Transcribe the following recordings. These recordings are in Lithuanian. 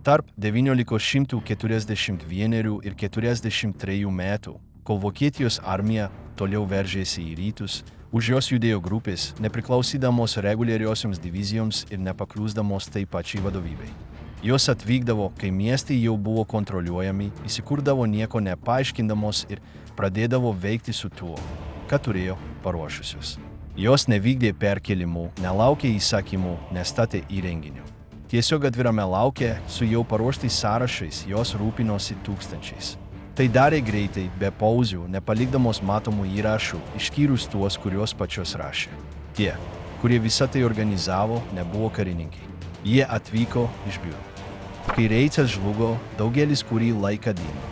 Tarp 1941 ir 43 metų, kol Vokietijos armija toliau veržėsi į rytus, už jos judėjo grupės, nepriklausydamos reguliariosioms divizijoms ir nepaklusdamos tai pačiai vadovybei. Jos atvykdavo, kai miestai jau buvo kontroliuojami, įsikurdavo nieko nepaaiškindamos ir pradėdavo veikti su tuo, ką turėjo paruošusios. Jos nevykdė perkelimų, nelaukė įsakymų, nestatė įrenginių. Tiesiog atvirame lauke, su jau paruoštais sąrašais, jos rūpinosi tūkstančiais. Tai darė greitai, be pauzių, nepalikdamos matomų įrašų, išskyrus tuos, kuriuos pačios rašė. Tie, kurie visą tai organizavo, nebuvo karininkai. Jie atvyko iš biurų. Kai Reicas žlugo, daugelis kurį laiką dingo.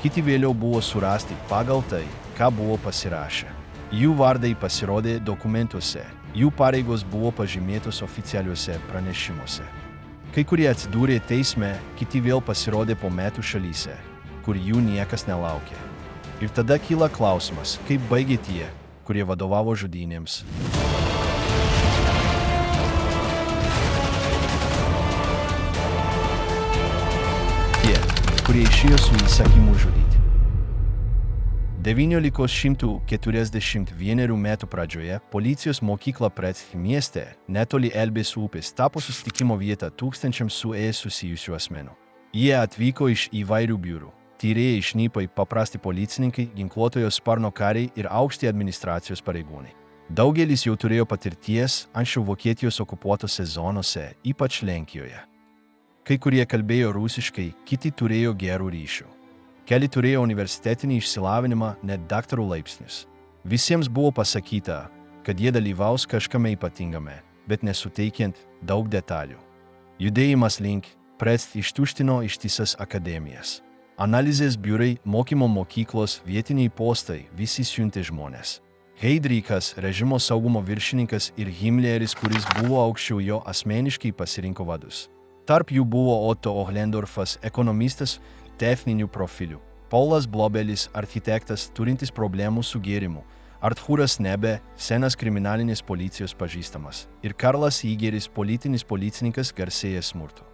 Kiti vėliau buvo surasti pagal tai, ką buvo pasirašę. Jų vardai pasirodė dokumentuose, jų pareigos buvo pažymėtos oficialiuose pranešimuose. Kai kurie atsidūrė teisme, kiti vėl pasirodė po metų šalyse, kur jų niekas nelaukė. Ir tada kyla klausimas, kaip baigė tie, kurie vadovavo žudynėms. Tie, kurie išėjo su įsakymu žudyti. 1941 metų pradžioje policijos mokykla Pretz mieste, netoli Elbės upės, tapo susitikimo vieta tūkstančiams su susijusių asmenų. Jie atvyko iš įvairių biurų. Tyrėjai, šnipai, paprasti policininkai, ginkluotojo sparno kariai ir aukšti administracijos pareigūnai. Daugelis jau turėjo patirties anksčiau Vokietijos okupuotose zonose, ypač Lenkijoje. Kai kurie kalbėjo rusiškai, kiti turėjo gerų ryšių. Keli turėjo universitetinį išsilavinimą, net daktarų laipsnius. Visiems buvo pasakyta, kad jie dalyvaus kažkame ypatingame, bet nesuteikiant daug detalių. Judėjimas link Pretz ištuštino ištisas akademijas. Analizės biurai, mokymo mokyklos, vietiniai postai, visi siuntė žmonės. Heidrichas, režimo saugumo viršininkas ir Himmleris, kuris buvo aukščiau jo, asmeniškai pasirinko vadus. Tarp jų buvo Otto Ohlendorfas, ekonomistas techninių profilių, Paulas Blobelis, architektas turintis problemų su gėrimu, Artūras Nebe, senas kriminalinės policijos pažįstamas, ir Karlas Igeris, politinis policininkas garsėjęs smurtu.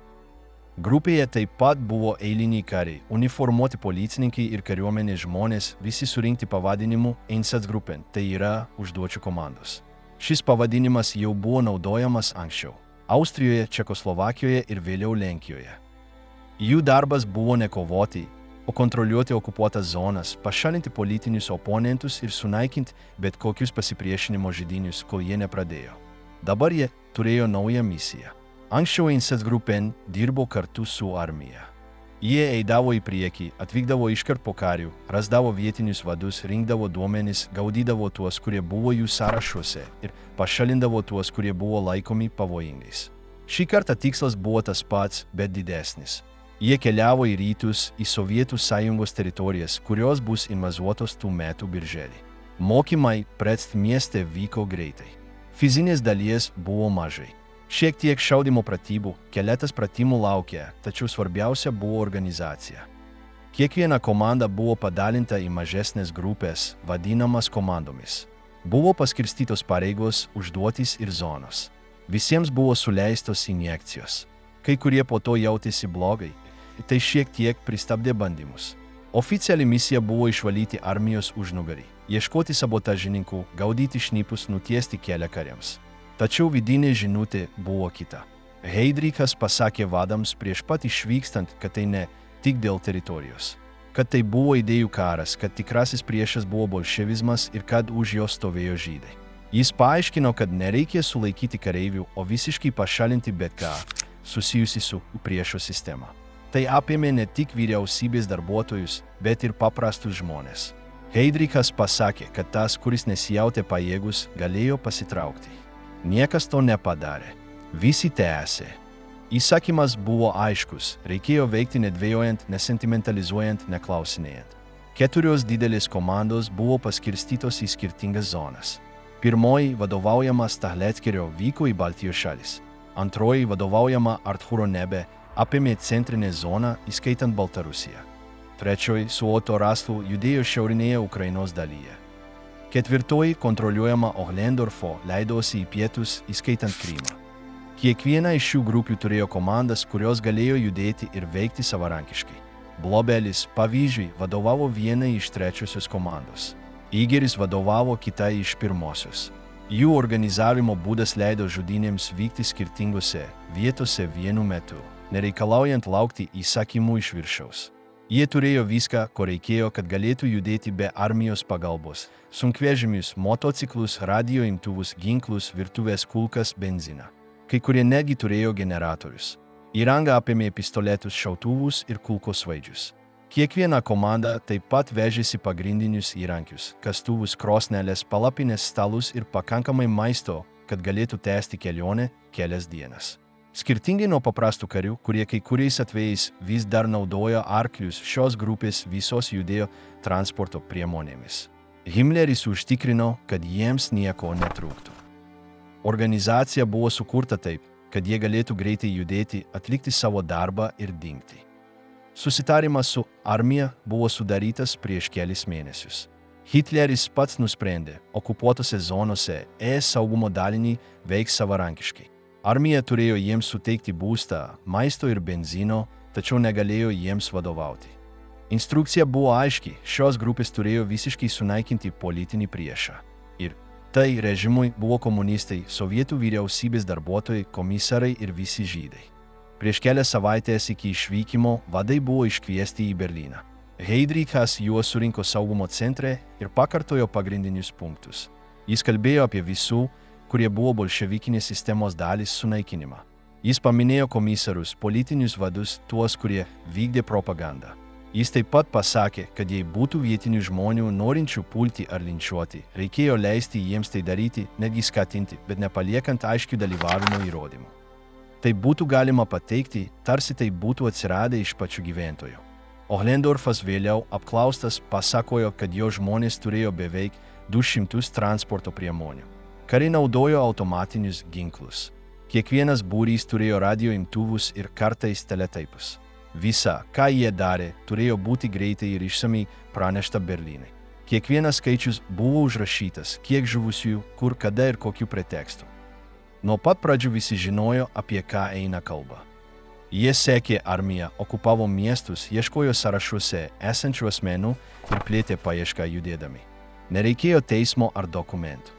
Grupėje taip pat buvo eiliniai kariai, uniformuoti policininkai ir kariuomenės žmonės, visi surinkti pavadinimu Einsatzgruppen, tai yra užduočių komandos. Šis pavadinimas jau buvo naudojamas anksčiau – Austrijoje, Čekoslovakijoje ir vėliau Lenkijoje. Jų darbas buvo ne kovoti, o kontroliuoti okupuotas zonas, pašalinti politinius oponentus ir sunaikinti bet kokius pasipriešinimo židinius, kol jie nepradėjo. Dabar jie turėjo naują misiją. Anksčiau Einsatzgruppen dirbo kartu su armija. Jie eidavo į priekį, atvykdavo iškart po karių, rasdavo vietinius vadus, rinkdavo duomenis, gaudydavo tuos, kurie buvo jų sąrašuose ir pašalindavo tuos, kurie buvo laikomi pavojingais. Šį kartą tikslas buvo tas pats, bet didesnis. Jie keliavo į rytus, į Sovietų sąjungos teritorijas, kurios bus invazuotos tų metų birželį. Mokymai Pretz mieste vyko greitai. Fizinės dalies buvo mažai. Šiek tiek šaudymo pratybų, keletas pratimų laukė, tačiau svarbiausia buvo organizacija. Kiekviena komanda buvo padalinta į mažesnės grupės, vadinamas komandomis. Buvo paskirstytos pareigos, užduotys ir zonos. Visiems buvo suleistos injekcijos. Kai kurie po to jautėsi blogai, tai šiek tiek pristabdė bandymus. Oficiali misija buvo išvalyti armijos užnugarį, ieškoti sabotažininkų, gaudyti šnipus, nutiesti kelią kariams. Tačiau vidinė žinutė buvo kita. Heidrichas pasakė vadams prieš pat išvykstant, kad tai ne tik dėl teritorijos. Kad tai buvo idėjų karas, kad tikrasis priešas buvo bolševizmas ir kad už jo stovėjo žydai. Jis paaiškino, kad nereikia sulaikyti kareivių, o visiškai pašalinti bet ką susijusi su priešo sistema. Tai apėmė ne tik vyriausybės darbuotojus, bet ir paprastus žmonės. Heidrichas pasakė, kad tas, kuris nesijautė pajėgus, galėjo pasitraukti. Niekas to nepadarė. Visi tęsė. Įsakymas buvo aiškus, reikėjo veikti nedvejojant, nesentimentalizuojant, neklausinėjant. 4 didelės komandos buvo paskirstytos į skirtingas zonas. Pirmoji, vadovaujama Stahleckerio, vyko į Baltijos šalis. Antroji, vadovaujama Artūro Nebe, apėmė centrinę zoną, įskaitant Baltarusiją. Trečioji, su Otto Rastlu, judėjo šiaurinėje Ukrainos dalyje. Ketvirtoji, kontroliuojama Ohlendorfo, leidosi į pietus, įskaitant Krymą. Kiekviena iš šių grupių turėjo komandas, kurios galėjo judėti ir veikti savarankiškai. Blobelis, pavyzdžiui, vadovavo vienai iš trečiosios komandos. Igeris vadovavo kitai iš pirmosios. Jų organizavimo būdas leido žudynėms vykti skirtingose vietose vienu metu, nereikalaujant laukti įsakymų iš viršaus. Jie turėjo viską, ko reikėjo, kad galėtų judėti be armijos pagalbos – sunkvežimius, motociklus, radio imtuvus, ginklus, virtuvės kulkas, benziną. Kai kurie netgi turėjo generatorius. Įranga apėmė pistoletus, šautuvus ir kulkosvaidžius. Kiekviena komanda taip pat vežėsi pagrindinius įrankius – kastuvus, krosneles, palapines, stalus ir pakankamai maisto, kad galėtų tęsti kelionę kelias dienas. Skirtingai nuo paprastų karių, kurie kai kuriais atvejais vis dar naudojo arklius, šios grupės visos judėjo transporto priemonėmis. Himleris užtikrino, kad jiems nieko netrūktų. Organizacija buvo sukurta taip, kad jie galėtų greitai judėti, atlikti savo darbą ir dingti. Susitarimas su armija buvo sudarytas prieš kelis mėnesius. Hitleris pats nusprendė, okupuotose zonose ES saugumo daliniai veiks savarankiškai. Armija turėjo jiems suteikti būstą, maisto ir benzino, tačiau negalėjo jiems vadovauti. Instrukcija buvo aiški, šios grupės turėjo visiškai sunaikinti politinį priešą. Ir tai režimui buvo komunistai, sovietų vyriausybės darbuotojai, komisarai ir visi žydai. Prieš kelias savaitės iki išvykimo vadai buvo iškviesti į Berlyną. Heidrichas juos surinko saugumo centre ir pakartojo pagrindinius punktus. Jis kalbėjo apie visų, kurie buvo bolševikinės sistemos dalis sunaikinimą. Jis paminėjo komisarus, politinius vadus, tuos, kurie vykdė propagandą. Jis taip pat pasakė, kad jei būtų vietinių žmonių norinčių pulti ar linčiuoti, reikėjo leisti jiems tai daryti, netgi skatinti, bet nepaliekant aiškių dalyvavimo įrodymų. Tai būtų galima pateikti, tarsi tai būtų atsiradę iš pačių gyventojų. Ohlendorfas vėliau apklaustas pasakojo, kad jo žmonės turėjo beveik 200 transporto priemonių. Kariai naudojo automatinius ginklus. Kiekvienas būrys turėjo radio imtuvus ir kartais teletaipus. Visa, ką jie darė, turėjo būti greitai ir išsamiai pranešta Berlynai. Kiekvienas skaičius buvo užrašytas, kiek žuvusiųjų, kur, kada ir kokiu pretekstu. Nuo pat pradžių visi žinojo, apie ką eina kalba. Jie sekė armiją, okupavo miestus, ieškojo sąrašuose esančių asmenų ir plėtė paiešką judėdami. Nereikėjo teismo ar dokumentų.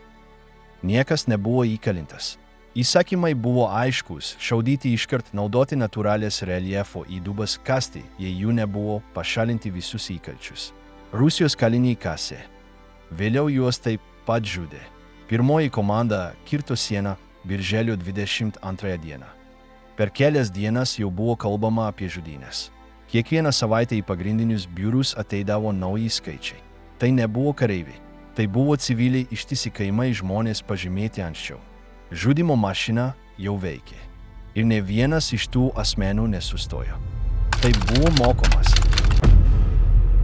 Niekas nebuvo įkalintas. Įsakymai buvo aiškus – šaudyti iškart, naudoti natūralės reljefo įdubas, kasti, jei jų nebuvo, pašalinti visus įkalčius. Rusijos kaliniai kasė. Vėliau juos taip pat žudė. Pirmoji komanda kirto sieną birželio 22 dieną. Per kelias dienas jau buvo kalbama apie žudynes. Kiekvieną savaitę į pagrindinius biurus ateidavo nauji skaičiai. Tai nebuvo kareiviai. Tai buvo civiliai ištisi kaimai, žmonės pažymėti anksčiau. Žudymo mašina jau veikė. Ir ne vienas iš tų asmenų nesustojo. Tai buvo mokomas.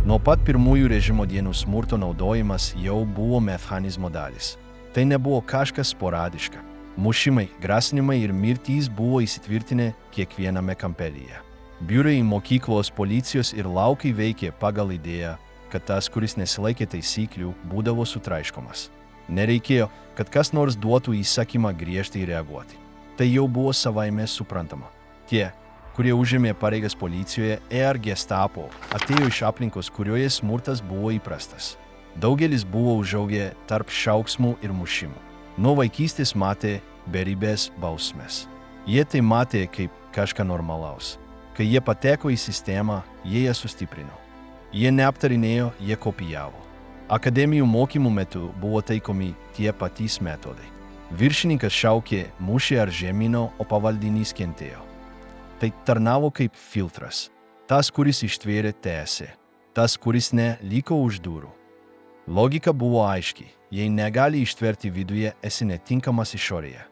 Nuo pat pirmųjų režimo dienų smurto naudojimas jau buvo mechanizmo dalis. Tai nebuvo kažkas sporadiška. Mušimai, grasinimai ir mirtys buvo įsitvirtinę kiekviename kampelyje. Biurai, mokyklos, policijos ir laukai veikė pagal idėją, kad tas, kuris nesilaikė taisyklių, būdavo sutraiškomas. Nereikėjo, kad kas nors duotų įsakymą griežtai reaguoti. Tai jau buvo savaime suprantama. Tie, kurie užėmė pareigas policijoje ar Gestapo, atėjo iš aplinkos, kurioje smurtas buvo įprastas. Daugelis buvo užaugę tarp šauksmų ir mušimų. Nuo vaikystės matė beribės bausmes. Jie tai matė kaip kažką normalaus. Kai jie pateko į sistemą, jie ją sustiprino. Jie neaptarinėjo, jie kopijavo. Akademijų mokymų metu buvo taikomi tie patys metodai. Viršininkas šaukė, mušė ar žemino, o pavaldinys kentėjo. Tai tarnavo kaip filtras. Tas, kuris ištvėrė, tęsė. Tas, kuris ne, liko už durų. Logika buvo aiški. Jei negali ištverti viduje, esi netinkamas išorėje.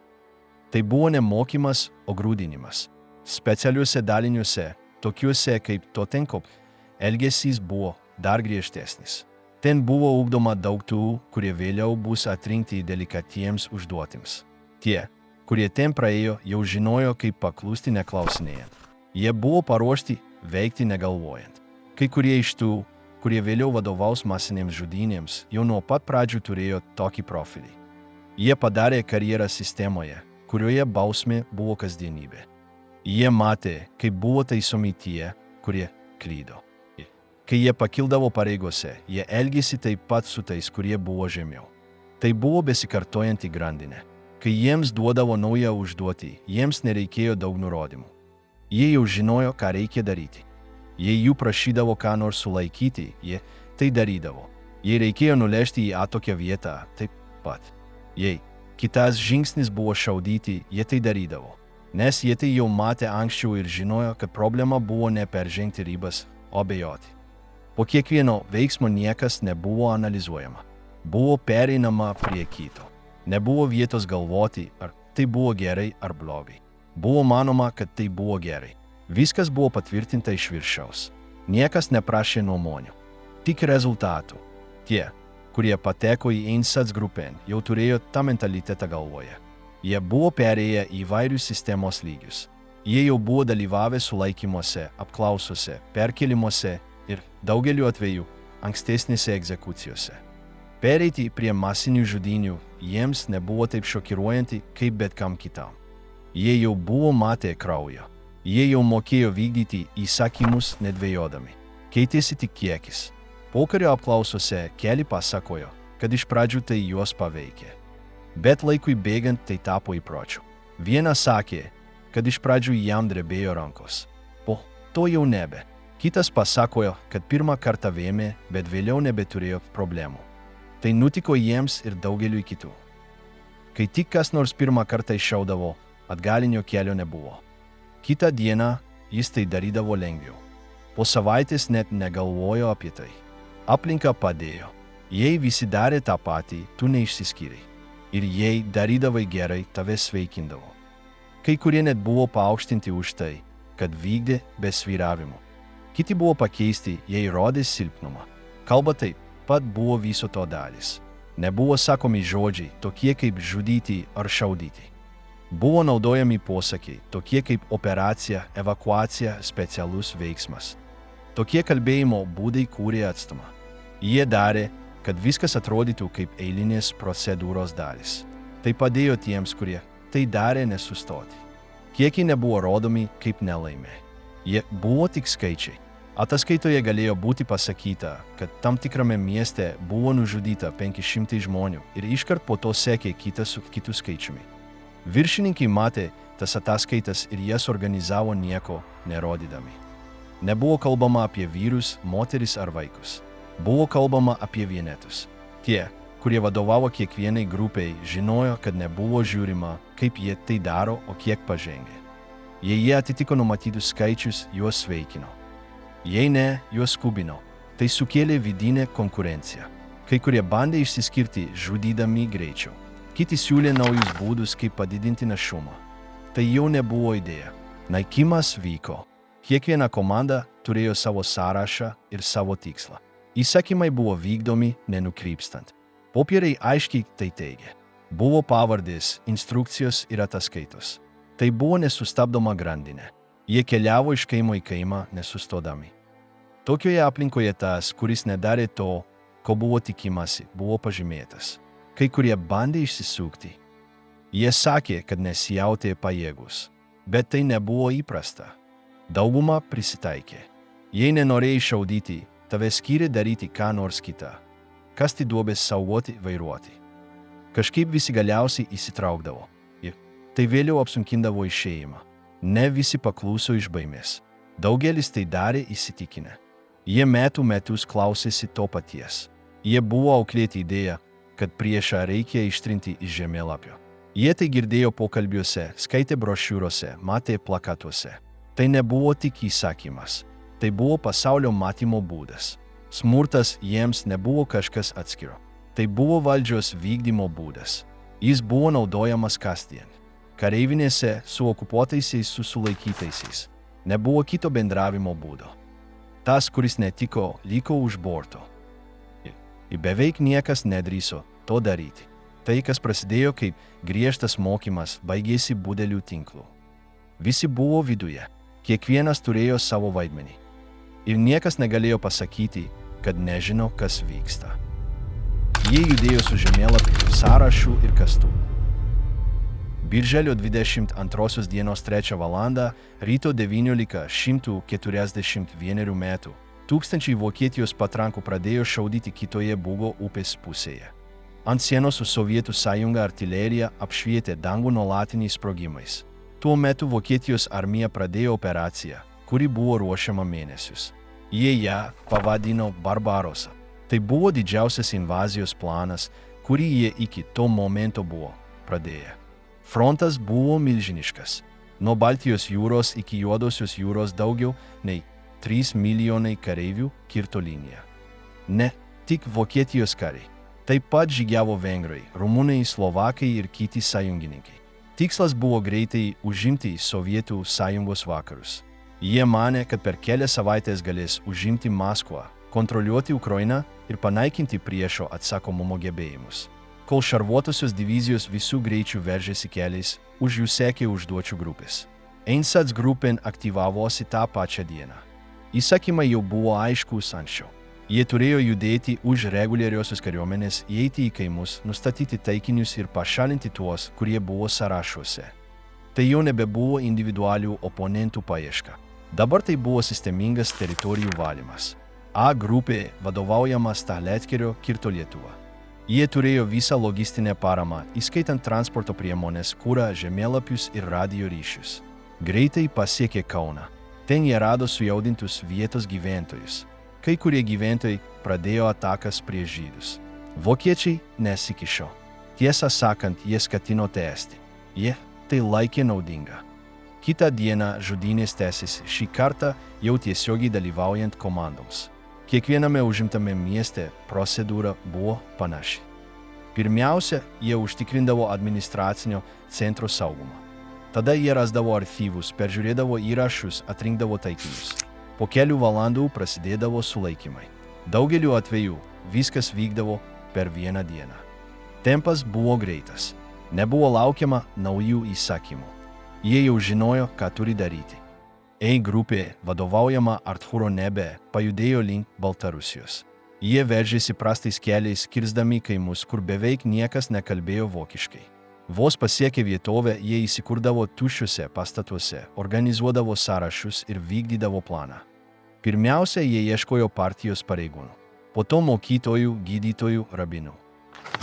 Tai buvo ne mokymas, o grūdinimas. Specialiuose daliniuose, tokiuose kaip Totenkop, elgesys buvo dar griežtesnis. Ten buvo ugdoma daug tų, kurie vėliau bus atrinkti delikatiems užduotims. Tie, kurie ten praėjo, jau žinojo, kaip paklusti neklausinėjant. Jie buvo paruošti veikti negalvojant. Kai kurie iš tų, kurie vėliau vadovaus masinėms žudynėms, jau nuo pat pradžių turėjo tokį profilį. Jie padarė karjerą sistemoje, kurioje bausmė buvo kasdienybė. Jie matė, kaip buvo taisomi tie, kurie klydo. Kai jie pakildavo pareigose, jie elgėsi taip pat su tais, kurie buvo žemiau. Tai buvo besikartojanti grandinė. Kai jiems duodavo naują užduotį, jiems nereikėjo daug nurodymų. Jie jau žinojo, ką reikia daryti. Jei jų prašydavo ką nors sulaikyti, jie tai darydavo. Jei reikėjo nuležti į atokią vietą, taip pat. Jei kitas žingsnis buvo šaudyti, jie tai darydavo. Nes jie tai jau matė anksčiau ir žinojo, kad problema buvo ne peržengti ribas, o abejoti. Po kiekvieno veiksmo niekas nebuvo analizuojama. Buvo pereinama prie kito. Nebuvo vietos galvoti, ar tai buvo gerai ar blogai. Buvo manoma, kad tai buvo gerai. Viskas buvo patvirtinta iš viršaus. Niekas neprašė nuomonių. Tik rezultatų. Tie, kurie pateko į Einsatz grupėn, jau turėjo tą mentalitetą galvoje. Jie buvo perėję įvairius sistemos lygius. Jie jau buvo dalyvavę sulaikymuose, apklausose, perkelimuose ir daugeliu atveju ankstesnėse egzekucijose. Pereiti prie masinių žudynių jiems nebuvo taip šokiruojanti kaip bet kam kitam. Jie jau buvo matę kraujo. Jie jau mokėjo vykdyti įsakymus nedvejodami. Keitėsi tik kiekis. Pokario apklausose keli pasakojo, kad iš pradžių tai juos paveikė. Bet laikui bėgant tai tapo įpročiu. Vienas sakė, kad iš pradžių jam drebėjo rankos. Po to jau nebe. Kitas pasakojo, kad pirmą kartą vėmė, bet vėliau nebeturėjo problemų. Tai nutiko jiems ir daugeliui kitų. Kai tik kas nors pirmą kartą iššaudavo, atgalinio kelio nebuvo. Kitą dieną jis tai darydavo lengviau. Po savaitės net negalvojo apie tai. Aplinka padėjo. Jei visi darė tą patį, tu neišsiskyrai. Ir jei darydavai gerai, tave sveikindavo. Kai kurie net buvo paaukštinti už tai, kad vykdė be svyravimų. Kiti buvo pakeisti, jei rodė silpnumą. Kalba taip pat buvo viso to dalis. Nebuvo sakomi žodžiai, tokie kaip žudyti ar šaudyti. Buvo naudojami posakiai, tokie kaip operacija, evakuacija, specialus veiksmas. Tokie kalbėjimo būdai kūrė atstumą. Jie darė, kad viskas atrodytų kaip eilinės procedūros dalis. Tai padėjo tiems, kurie tai darė nesustoti. Kiekiai nebuvo rodomi kaip nelaimė. Jie buvo tik skaičiai. Ataskaitoje galėjo būti pasakyta, kad tam tikrame mieste buvo nužudyta 500 žmonių ir iškart po to sekė kitas su kitu skaičiumi. Viršininkai matė tas ataskaitas ir jas organizavo nieko nerodydami. Nebuvo kalbama apie vyrus, moteris ar vaikus. Buvo kalbama apie vienetus. Tie, kurie vadovavo kiekvienai grupiai, žinojo, kad nebuvo žiūrima, kaip jie tai daro, o kiek pažengė. Jei jie atitiko numatytus skaičius, juos sveikino. Jei ne, juos skubino. Tai sukėlė vidinę konkurenciją. Kai kurie bandė išsiskirti žudydami greičiau. Kiti siūlė naujus būdus, kaip padidinti našumą. Tai jau nebuvo idėja. Naikimas vyko. Kiekviena komanda turėjo savo sąrašą ir savo tikslą. Įsakymai buvo vykdomi nenukrypstant. Popieriai aiškiai tai teigė. Buvo pavardės, instrukcijos ir ataskaitos. Tai buvo nesustabdoma grandinė. Jie keliavo iš kaimo į kaimą nesustodami. Tokioje aplinkoje tas, kuris nedarė to, ko buvo tikimasi, buvo pažymėtas. Kai kurie bandė išsisukti. Jie sakė, kad nesijautė pajėgus. Bet tai nebuvo įprasta. Dauguma prisitaikė. Jei nenorėjai šaudyti, tave skyrė daryti ką nors kitą. Kasti duobės, saugoti, vairuoti. Kažkaip visi galiausiai įsitraukdavo. Ir tai vėliau apsunkindavo išėjimą. Ne visi pakluso iš baimės. Daugelis tai darė įsitikinę. Jie metus klausėsi to paties. Jie buvo auklėti idėją, kad priešą reikia ištrinti iš žemėlapio. Jie tai girdėjo pokalbiuose, skaitė brošiūrose, matė plakatuose. Tai nebuvo tik įsakymas. Tai buvo pasaulio matymo būdas. Smurtas jiems nebuvo kažkas atskiro. Tai buvo valdžios vykdymo būdas. Jis buvo naudojamas kasdien. Kareivinėse su okupuotaisiais, su sulaikytaisiais. Nebuvo kito bendravimo būdo. Tas, kuris netiko, liko už borto. Ir beveik niekas nedrįso to daryti. Tai, kas prasidėjo kaip griežtas mokymas, baigėsi budelių tinklu. Visi buvo viduje. Kiekvienas turėjo savo vaidmenį. Ir niekas negalėjo pasakyti, kad nežino, kas vyksta. Jie judėjo su žemėlapiu, sąrašu ir kastuvu. Birželio 22 dienos 3 valandą ryto 1941 metų tūkstančiai Vokietijos patrankų pradėjo šaudyti kitoje Bugo upės pusėje. Ant sienos su Sovietų sąjunga artilerija apšvietė dangų nuolatiniais sprogimais. Tuo metu Vokietijos armija pradėjo operaciją, kuri buvo ruošiama mėnesius. Jie ją pavadino Barbarossa. Tai buvo didžiausias invazijos planas, kurį jie iki to momento buvo pradėję. Frontas buvo milžiniškas. Nuo Baltijos jūros iki Juodosios jūros daugiau nei 3 milijonai kareivių kirto liniją. Ne tik Vokietijos kariai. Taip pat žygiavo vengrai, rumunai, slovakai ir kiti sąjungininkai. Tikslas buvo greitai užimti Sovietų sąjungos vakarus. Jie manė, kad per kelias savaitės galės užimti Maskvą, kontroliuoti Ukrainą ir panaikinti priešo atsakomumo gebėjimus. Kol šarvuotosios divizijos visų greičių veržėsi keliais, už jų sekė užduočių grupės. Einsatzgruppen aktyvavosi tą pačią dieną. Įsakymai jau buvo aiškus anksčiau. Jie turėjo judėti už reguliariosios kariuomenės, įeiti į kaimus, nustatyti taikinius ir pašalinti tuos, kurie buvo sąrašuose. Tai jau nebebuvo individualių oponentų paieška. Dabar tai buvo sistemingas teritorijų valymas. A grupė, vadovaujama Staletkerio, kirto Lietuvą. Jie turėjo visą logistinę paramą, įskaitant transporto priemonės, kurą, žemėlapius ir radijo ryšius. Greitai pasiekė Kauną. Ten jie rado sujaudintus vietos gyventojus. Kai kurie gyventojai pradėjo atakas prieš žydus. Vokiečiai nesikišo. Tiesą sakant, jie skatino tęsti. Jie tai laikė naudinga. Kitą dieną žudynės tęsėsi, šį kartą jau tiesiogiai dalyvaujant komandoms. Kiekviename užimtame mieste procedūra buvo panaši. Pirmiausia, jie užtikrindavo administracinio centro saugumą. Tada jie rasdavo archyvus, peržiūrėdavo įrašus, atrinkdavo taikinius. Po kelių valandų prasidėdavo sulaikymai. Daugeliu atveju viskas vykdavo per vieną dieną. Tempas buvo greitas. Nebuvo laukiama naujų įsakymų. Jie jau žinojo, ką turi daryti. E grupė, vadovaujama Artūro Nebe, pajudėjo link Baltarusijos. Jie veržėsi prastais keliais, kirsdami kaimus, kur beveik niekas nekalbėjo vokiškai. Vos pasiekę vietovę, jie įsikurdavo tuščiuose pastatuose, organizuodavo sąrašus ir vykdydavo planą. Pirmiausia, jie ieškojo partijos pareigūnų, po to mokytojų, gydytojų, rabinų.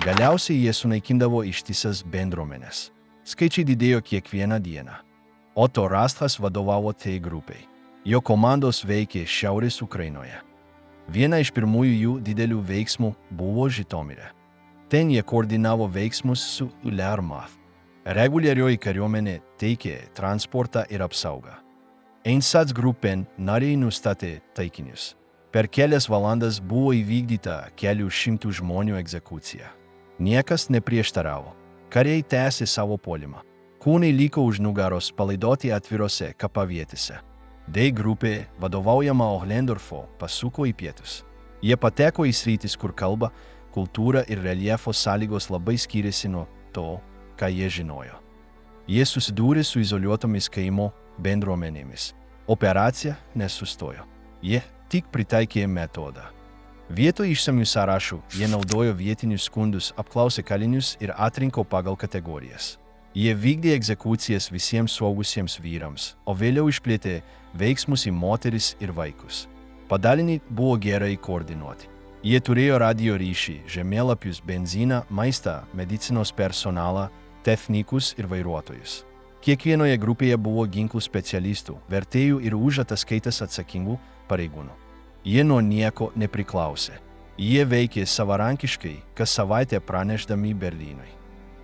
Galiausiai jie sunaikindavo ištisas bendruomenes. Skaičiai didėjo kiekvieną dieną. Otto Rastras vadovavo T grupiai. Jo komandos veikė Šiaurės Ukrainoje. Viena iš pirmųjų jų didelių veiksmų buvo Žitomire. Ten jie koordinavo veiksmus su Lermath. Reguliarioji kariuomenė teikė transportą ir apsaugą. Einsatzgruppen nariai nustatė taikinius. Per kelias valandas buvo įvykdyta kelių šimtų žmonių egzekucija. Niekas neprieštaravo. Kariai tęsė savo puolimą. Kūnai liko už nugaros palaidoti atvirose kapavietėse. D grupė, vadovaujama Ohlendorfo, pasuko į pietus. Jie pateko į sritis, kur kalba, kultūra ir reljefo sąlygos labai skiriasi nuo to, ką jie žinojo. Jie susidūrė su izoliuotomis kaimo bendruomenėmis. Operacija nesustojo. Jie tik pritaikė metodą. Vietoj išsamių sąrašų jie naudojo vietinius skundus, apklausė kalinius ir atrinko pagal kategorijas. Jie vykdė egzekucijas visiems suaugusiems vyrams, o vėliau išplėtė veiksmus į moteris ir vaikus. Padaliniai buvo gerai koordinuoti. Jie turėjo radio ryšį, žemėlapius, benziną, maistą, medicinos personalą, technikus ir vairuotojus. Kiekvienoje grupėje buvo ginklų specialistų, vertėjų ir už ataskaitas atsakingų pareigūnų. Jie nuo nieko nepriklausė. Jie veikė savarankiškai, kas savaitę pranešdami Berlynui.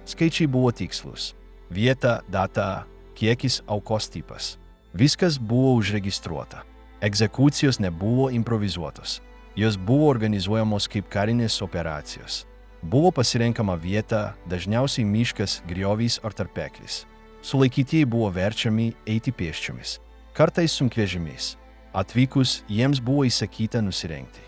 Skaičiai buvo tikslus. Vieta, data, kiekis, aukos tipas. Viskas buvo užregistruota. Egzekucijos nebuvo improvizuotos. Jos buvo organizuojamos kaip karinės operacijos. Buvo pasirenkama vieta, dažniausiai miškas, griovys ar tarpeklis. Sulaikytieji buvo verčiami eiti pėsčiomis, kartais sunkvežimiais. Atvykus, jiems buvo įsakyta nusirengti.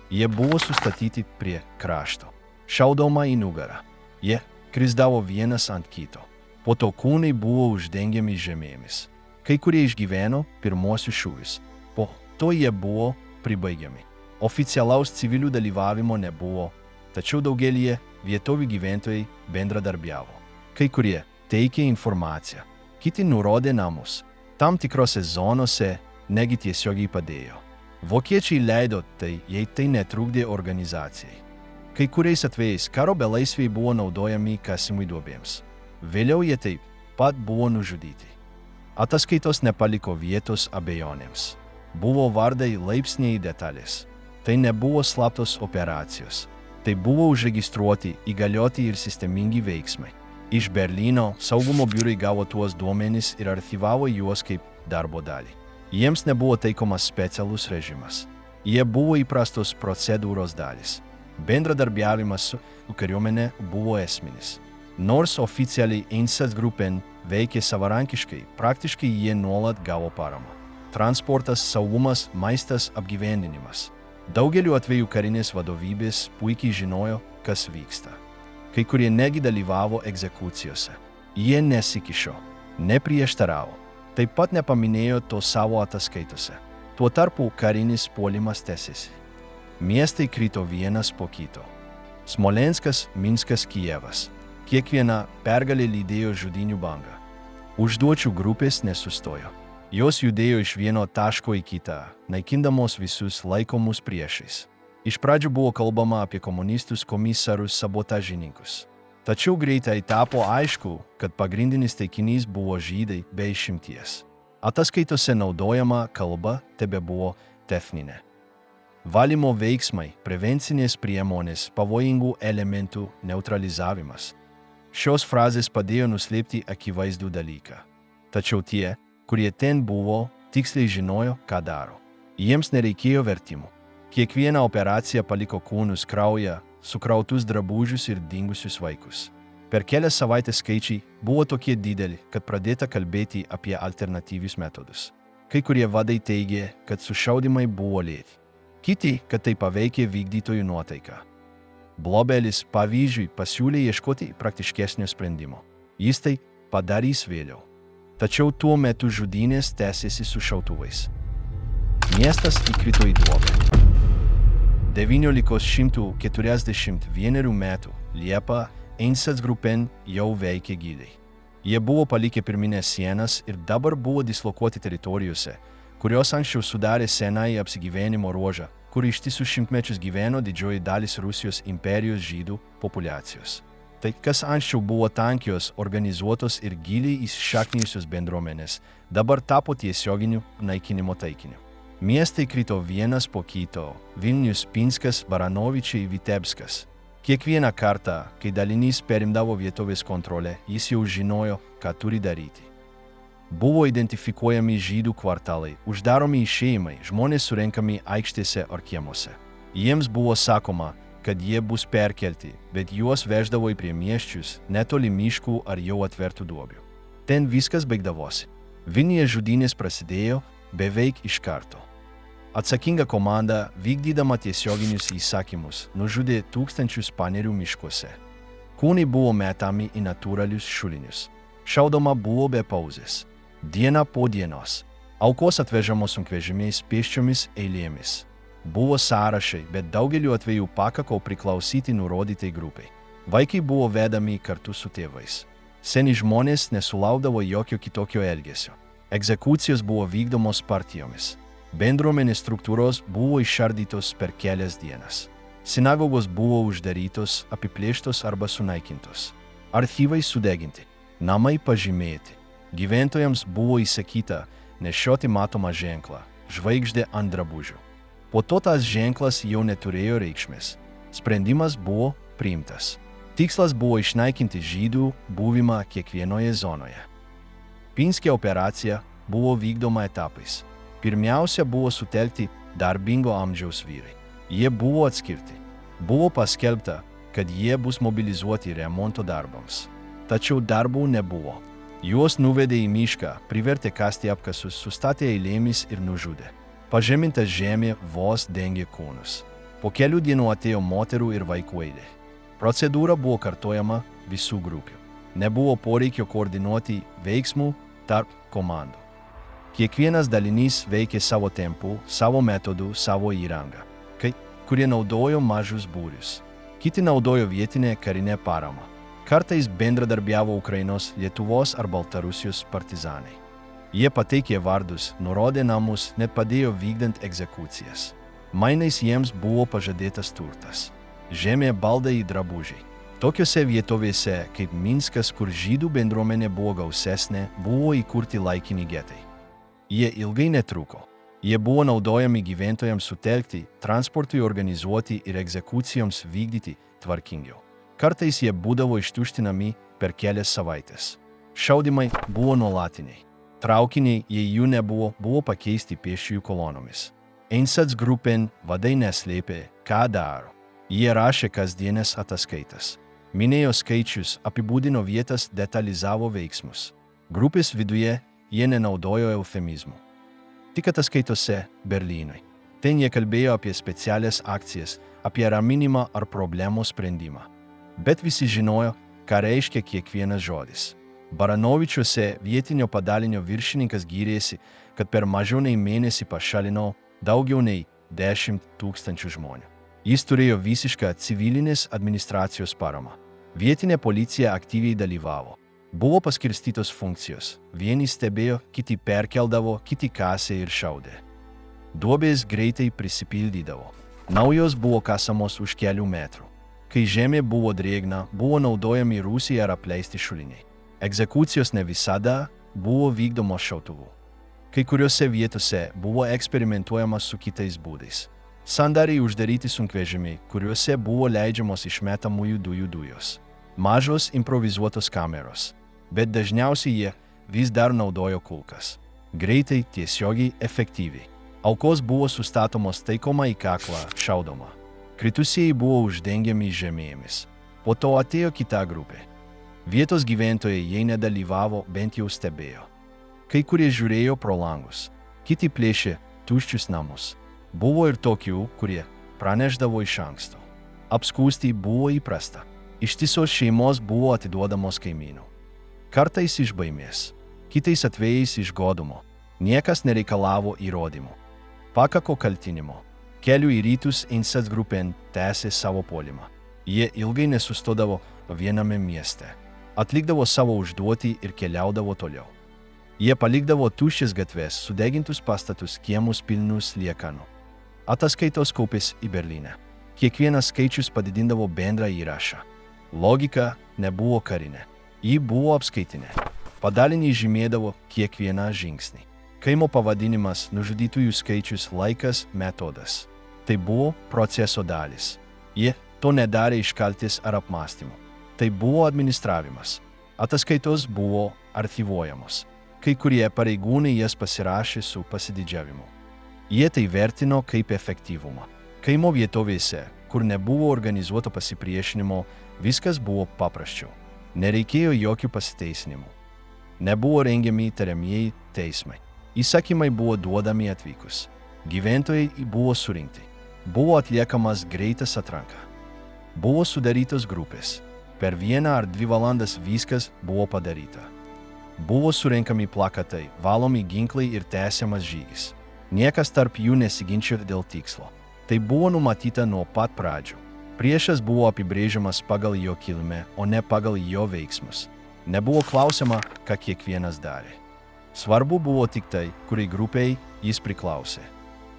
Jie buvo sustatyti prie krašto. Šaudoma į nugarą. Jie krisdavo vienas ant kito. Po to kūnai buvo uždengiami žemėmis. Kai kurie išgyveno pirmosius šūvius. Po to jie buvo pribaigiami. Oficialaus civilių dalyvavimo nebuvo, tačiau daugelie vietovių gyventojai bendradarbiavo. Kai kurie teikė informaciją, kiti nurodė namus. Tam tikrose zonose negi tiesiogiai padėjo. Vokiečiai leido tai, jei tai netrukdė organizacijai. Kai kuriais atvejais karo belaisviai buvo naudojami kasimui duobėms. Vėliau jie taip pat buvo nužudyti. Ataskaitos nepaliko vietos abejonėms. Buvo vardai, laipsniai, detalės. Tai nebuvo slaptos operacijos. Tai buvo užregistruoti, įgalioti ir sistemingi veiksmai. Iš Berlyno saugumo biurai gavo tuos duomenis ir archyvavo juos kaip darbo dalį. Jiems nebuvo taikomas specialus režimas. Jie buvo įprastos procedūros dalis. Bendradarbiavimas su kariuomene buvo esminis. Nors oficialiai Einsatzgruppen veikė savarankiškai, praktiškai jie nuolat gavo paramą. Transportas, saugumas, maistas, apgyvendinimas. Daugeliu atveju karinės vadovybės puikiai žinojo, kas vyksta. Kai kurie negi dalyvavo egzekucijose. Jie nesikišo, neprieštaravo. Taip pat nepaminėjo to savo ataskaitose. Tuo tarpu karinis puolimas tęsėsi. Miestai krito vienas po kito. Smolenskas, Minskas, Kijevas. Kiekviena pergalė lydėjo žudynių bangą. Užduočių grupės nesustojo. Jos judėjo iš vieno taško į kitą, naikindamos visus laikomus priešais. Iš pradžių buvo kalbama apie komunistus, komisarus, sabotažininkus. Tačiau greitai tapo aišku, kad pagrindinis taikinys buvo žydai be išimties. Ataskaitose naudojama kalba tebebuvo techninė. Valymo veiksmai, prevencinės priemonės, pavojingų elementų neutralizavimas. Šios frazės padėjo nuslėpti akivaizdų dalyką. Tačiau tie, kurie ten buvo, tiksliai žinojo, ką daro. Jiems nereikėjo vertimų. Kiekviena operacija paliko kūnus kraują, sukrautus drabužius ir dingusius vaikus. Per kelias savaitės skaičiai buvo tokie dideli, kad pradėta kalbėti apie alternatyvius metodus. Kai kurie vadai teigė, kad sušaudymai buvo lėti. Kiti, kad tai paveikė vykdytojų nuotaiką. Blobelis, pavyzdžiui, pasiūlė ieškoti praktiškesnio sprendimo. Jis tai padarys vėliau. Tačiau tuo metu žudynės tęsėsi su šautuvais. Miestas įkrito į duobę. 1941 metų Liepą Einsatzgruppen jau veikė giliai. Jie buvo palikę pirminės sienas ir dabar buvo dislokuoti teritorijose, kurios anksčiau sudarė senąjį apsigyvenimo ruožą, kur ištisus šimtmečius gyveno didžioji dalis Rusijos imperijos žydų populiacijos. Tai, kas anksčiau buvo tankios, organizuotos ir giliai įsišaknijusios bendruomenės, dabar tapo tiesioginiu naikinimo taikiniu. Miestai krito vienas po kito – Vilnius, Pinskas, Baranovičiai, Vitebskas. Kiekvieną kartą, kai dalinys perimdavo vietovės kontrolę, jis jau žinojo, ką turi daryti. Buvo identifikuojami žydų kvartalai, uždaromi išėjimai, žmonės surenkami aikštėse ar kiemuose. Jiems buvo sakoma, kad jie bus perkelti, bet juos veždavo į priemiesčius, netoli miškų ar jau atvertų duobių. Ten viskas baigdavosi. Vilniuje žudynės prasidėjo beveik iš karto. Atsakinga komanda, vykdydama tiesioginius įsakymus, nužudė tūkstančius panerių miškuose. Kūnai buvo metami į natūralius šulinius. Šaudoma buvo be pauzės. Diena po dienos. Aukos atvežamos sunkvežimiais pėsčiomis eilėmis. Buvo sąrašai, bet daugeliu atveju pakako priklausyti nurodytai grupiai. Vaikai buvo vedami kartu su tėvais. Seni žmonės nesulaukdavo jokio kitokio elgesio. Egzekucijos buvo vykdomos partijomis. Bendruomenės struktūros buvo išardytos per kelias dienas. Sinagogos buvo uždarytos, apiplėštos arba sunaikintos. Archyvai sudeginti. Namai pažymėti. Gyventojams buvo įsakyta nešioti matomą ženklą – žvaigždę ant drabužių. Po to tas ženklas jau neturėjo reikšmės. Sprendimas buvo priimtas. Tikslas buvo išnaikinti žydų buvimą kiekvienoje zonoje. Pinske operacija buvo vykdoma etapais. Pirmiausia buvo sutelkti darbingo amžiaus vyrai. Jie buvo atskirti. Buvo paskelbta, kad jie bus mobilizuoti remonto darbams. Tačiau darbų nebuvo. Juos nuvedė į mišką, privertė kasti apkasus, sustatė eilėmis ir nužudė. Pažeminta žemė vos dengė kūnus. Po kelių dienų atėjo moterų ir vaikų eilė. Procedūra buvo kartojama visų grupių. Nebuvo poreikio koordinuoti veiksmų tarp komandų. Kiekvienas dalinys veikė savo tempu, savo metodų, savo įrangą. Kai kurie naudojo mažus būrius. Kiti naudojo vietinę karinę paramą. Kartais bendradarbiavo Ukrainos, Lietuvos ar Baltarusijos partizanai. Jie pateikė vardus, nurodė namus, net padėjo vykdant egzekucijas. Mainais jiems buvo pažadėtas turtas. Žemė, baldai, drabužiai. Tokiose vietovėse kaip Minskas, kur žydų bendruomenė buvo gausesnė, buvo įkurti laikini getai. Jie ilgai netruko. Jie buvo naudojami gyventojams sutelkti, transportui organizuoti ir egzekucijoms vykdyti tvarkingiau. Kartais jie būdavo ištuštinami per kelias savaitės. Šaudymai buvo nuolatiniai. Traukiniai, jei jų nebuvo, buvo pakeisti pėsčiųjų kolonomis. Einsatzgruppen vadai neslėpė, ką daro. Jie rašė kasdienės ataskaitas. Minėjo skaičius, apibūdino vietas, detalizavo veiksmus. Grupės viduje jie nenaudojo eufemizmų. Tik ataskaitose Berlynui. Ten jie kalbėjo apie specialias akcijas, apie raminimą ar problemų sprendimą. Bet visi žinojo, ką reiškia kiekvienas žodis. Baranovičiuose vietinio padalinio viršininkas gyrėsi, kad per mažiau nei mėnesį pašalino daugiau nei 10 000 žmonių. Jis turėjo visišką civilinės administracijos paramą. Vietinė policija aktyviai dalyvavo. Buvo paskirstytos funkcijos. Vieni stebėjo, kiti perkeldavo, kiti kasė ir šaudė. Duobės greitai prisipildydavo. Naujos buvo kasamos už kelių metrų. Kai žemė buvo drėgna, buvo naudojami rūsiai ar apleisti šuliniai. Egzekucijos ne visada buvo vykdomos šautuvų. Kai kuriuose vietose buvo eksperimentuojama su kitais būdais. Sandariai uždaryti sunkvežimiai, kuriuose buvo leidžiamos išmetamųjų dujų dujos. Mažos improvizuotos kameros, bet dažniausiai jie vis dar naudojo kulkas. Greitai, tiesiogiai, efektyviai. Aukos buvo sustatomos taikoma į kaklą, šaudoma. Kritusieji buvo uždengiami žemėmis. Po to atėjo kita grupė. Vietos gyventojai jei nedalyvavo, bent jau stebėjo. Kai kurie žiūrėjo pro langus, kiti plėšė tuščius namus. Buvo ir tokių, kurie praneždavo iš anksto. Apskųsti buvo įprasta. Ištisos šeimos buvo atiduodamos kaimynų. Kartais iš baimės, kitais atvejais iš godumo. Niekas nereikalavo įrodymų. Pakako kaltinimo. Kelių į rytus Einsatzgruppen tęsė savo puolimą. Jie ilgai nesustodavo viename mieste. Atlikdavo savo užduotį ir keliaudavo toliau. Jie palikdavo tuščias gatves, sudegintus pastatus, kiemus pilnus liekanų. Ataskaitos kaupėsi į Berlyną. Kiekvienas skaičius padidindavo bendrą įrašą. Logika nebuvo karinė. Ji buvo apskaitinė. Padaliniai žymėdavo kiekvieną žingsnį. Kaimo pavadinimas, nužudytųjų skaičius, laikas, metodas. Tai buvo proceso dalis. Jie to nedarė iš kaltės ar apmąstymų. Tai buvo administravimas. Ataskaitos buvo archyvuojamos. Kai kurie pareigūnai jas pasirašė su pasididžiavimu. Jie tai vertino kaip efektyvumą. Kaimo vietovėse, kur nebuvo organizuoto pasipriešinimo, viskas buvo paprasčiau. Nereikėjo jokių pasiteisinimų. Nebuvo rengiami įtariamieji teismai. Įsakymai buvo duodami atvykus. Gyventojai buvo surinkti. Buvo atliekamas greitas atranka. Buvo sudarytos grupės. Per 1 ar 2 valandas viskas buvo padaryta. Buvo surenkami plakatai, valomi ginklai ir tęsiamas žygis. Niekas tarp jų nesiginčijo dėl tikslo. Tai buvo numatyta nuo pat pradžių. Priešas buvo apibrėžiamas pagal jo kilmę, o ne pagal jo veiksmus. Nebuvo klausima, ką kiekvienas darė. Svarbu buvo tik tai, kuriai grupiai jis priklausė.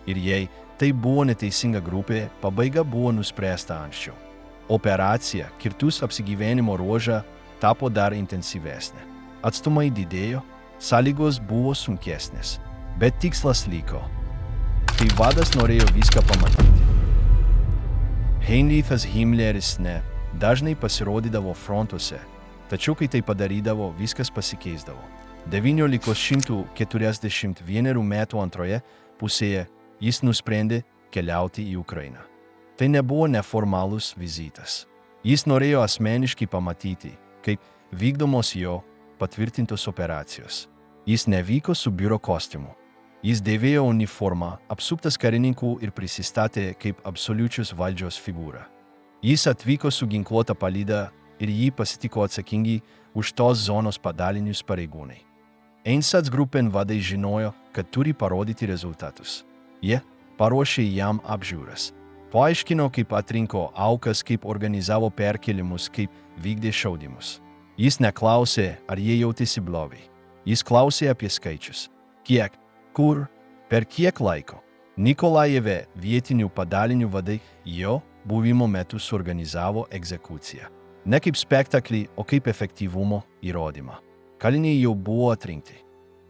Ir jei tai buvo neteisinga grupė, pabaiga buvo nuspręsta anksčiau. Operacija kirtus apsigyvenimo ruožą tapo dar intensyvesnė. Atstumai didėjo, sąlygos buvo sunkesnės, bet tikslas liko. Kai vadas norėjo viską pamatyti. Heinrichas Himmleris dažnai pasirodydavo frontuose, tačiau kai tai padarydavo, viskas pasikeisdavo. 1941 metų antroje pusėje jis nusprendė keliauti į Ukrainą. Tai nebuvo neformalus vizitas. Jis norėjo asmeniškai pamatyti, kaip vykdomos jo patvirtintos operacijos. Jis nevyko su biuro kostiumu. Jis dėvėjo uniformą, apsuptas karininkų ir prisistatė kaip absoliučios valdžios figūra. Jis atvyko su ginkluota palyda ir jį pasitiko atsakingi už tos zonos padalinius pareigūnai. Einsatzgruppen vadai žinojo, kad turi parodyti rezultatus. Jie paruošė jam apžiūras. Paaiškino, kaip atrinko aukas, kaip organizavo perkėlimus, kaip vykdė šaudymus. Jis neklausė, ar jie jautėsi blogai. Jis klausė apie skaičius. Kiek, kur, per kiek laiko. Nikolajeve vietinių padalinių vadai jo buvimo metu suorganizavo egzekuciją. Ne kaip spektaklį, o kaip efektyvumo įrodymą. Kaliniai jau buvo atrinkti.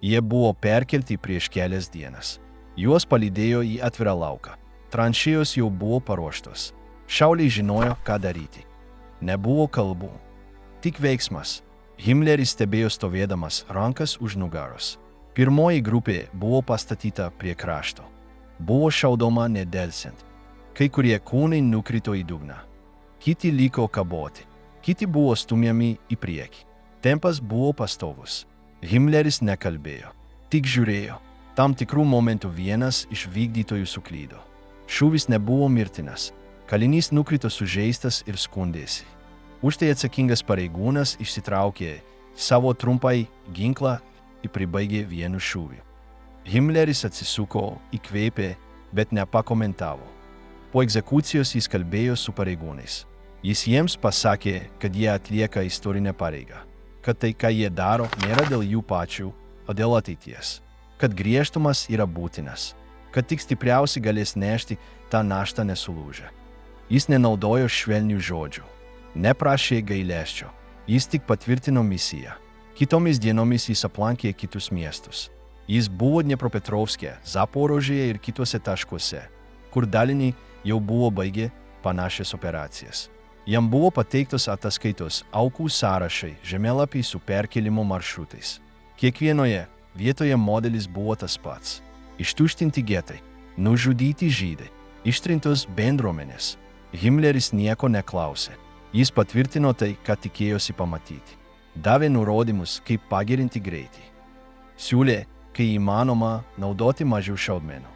Jie buvo perkelti prieš kelias dienas. Juos palydėjo į atvirą lauką. Tranšėjos jau buvo paruoštos. Šauliai žinojo, ką daryti. Nebuvo kalbų. Tik veiksmas. Himleris stebėjo stovėdamas rankas už nugaros. Pirmoji grupė buvo pastatyta prie krašto. Buvo šaudoma nedelsiant. Kai kurie kūnai nukrito į dugną. Kiti liko kaboti. Kiti buvo stumiami į priekį. Tempas buvo pastovus. Himleris nekalbėjo. Tik žiūrėjo. Tam tikrų momentų vienas iš vykdytojų suklydo. Šūvis nebuvo mirtinas. Kalinys nukrito sužeistas ir skundėsi. Už tai atsakingas pareigūnas išsitraukė savo trumpai ginklą ir pribaigė vienu šūviu. Himleris atsisuko, įkvėpė, bet nepakomentavo. Po egzekucijos jis kalbėjo su pareigūnais. Jis jiems pasakė, kad jie atlieka istorinę pareigą. Kad tai, ką jie daro, nėra dėl jų pačių, o dėl ateities. Kad griežtumas yra būtinas. Kad tik stipriausi galės nešti tą naštą nesulūžę. Jis nenaudojo švelnių žodžių. Neprašė gailesčio. Jis tik patvirtino misiją. Kitomis dienomis jis aplankė kitus miestus. Jis buvo Dniepropetrovske, Zaporožėje ir kitose taškuose, kur daliniai jau buvo baigę panašias operacijas. Jam buvo pateiktos ataskaitos, aukų sąrašai, žemėlapiai su perkelimo maršrutais. Kiekvienoje vietoje modelis buvo tas pats. Ištuštinti getai, nužudyti žydai, ištrintos bendruomenės. Himleris nieko neklausė. Jis patvirtino tai, ką tikėjosi pamatyti. Davė nurodymus, kaip pagerinti greitį. Siūlė, kai įmanoma, naudoti mažiau šaudmenų.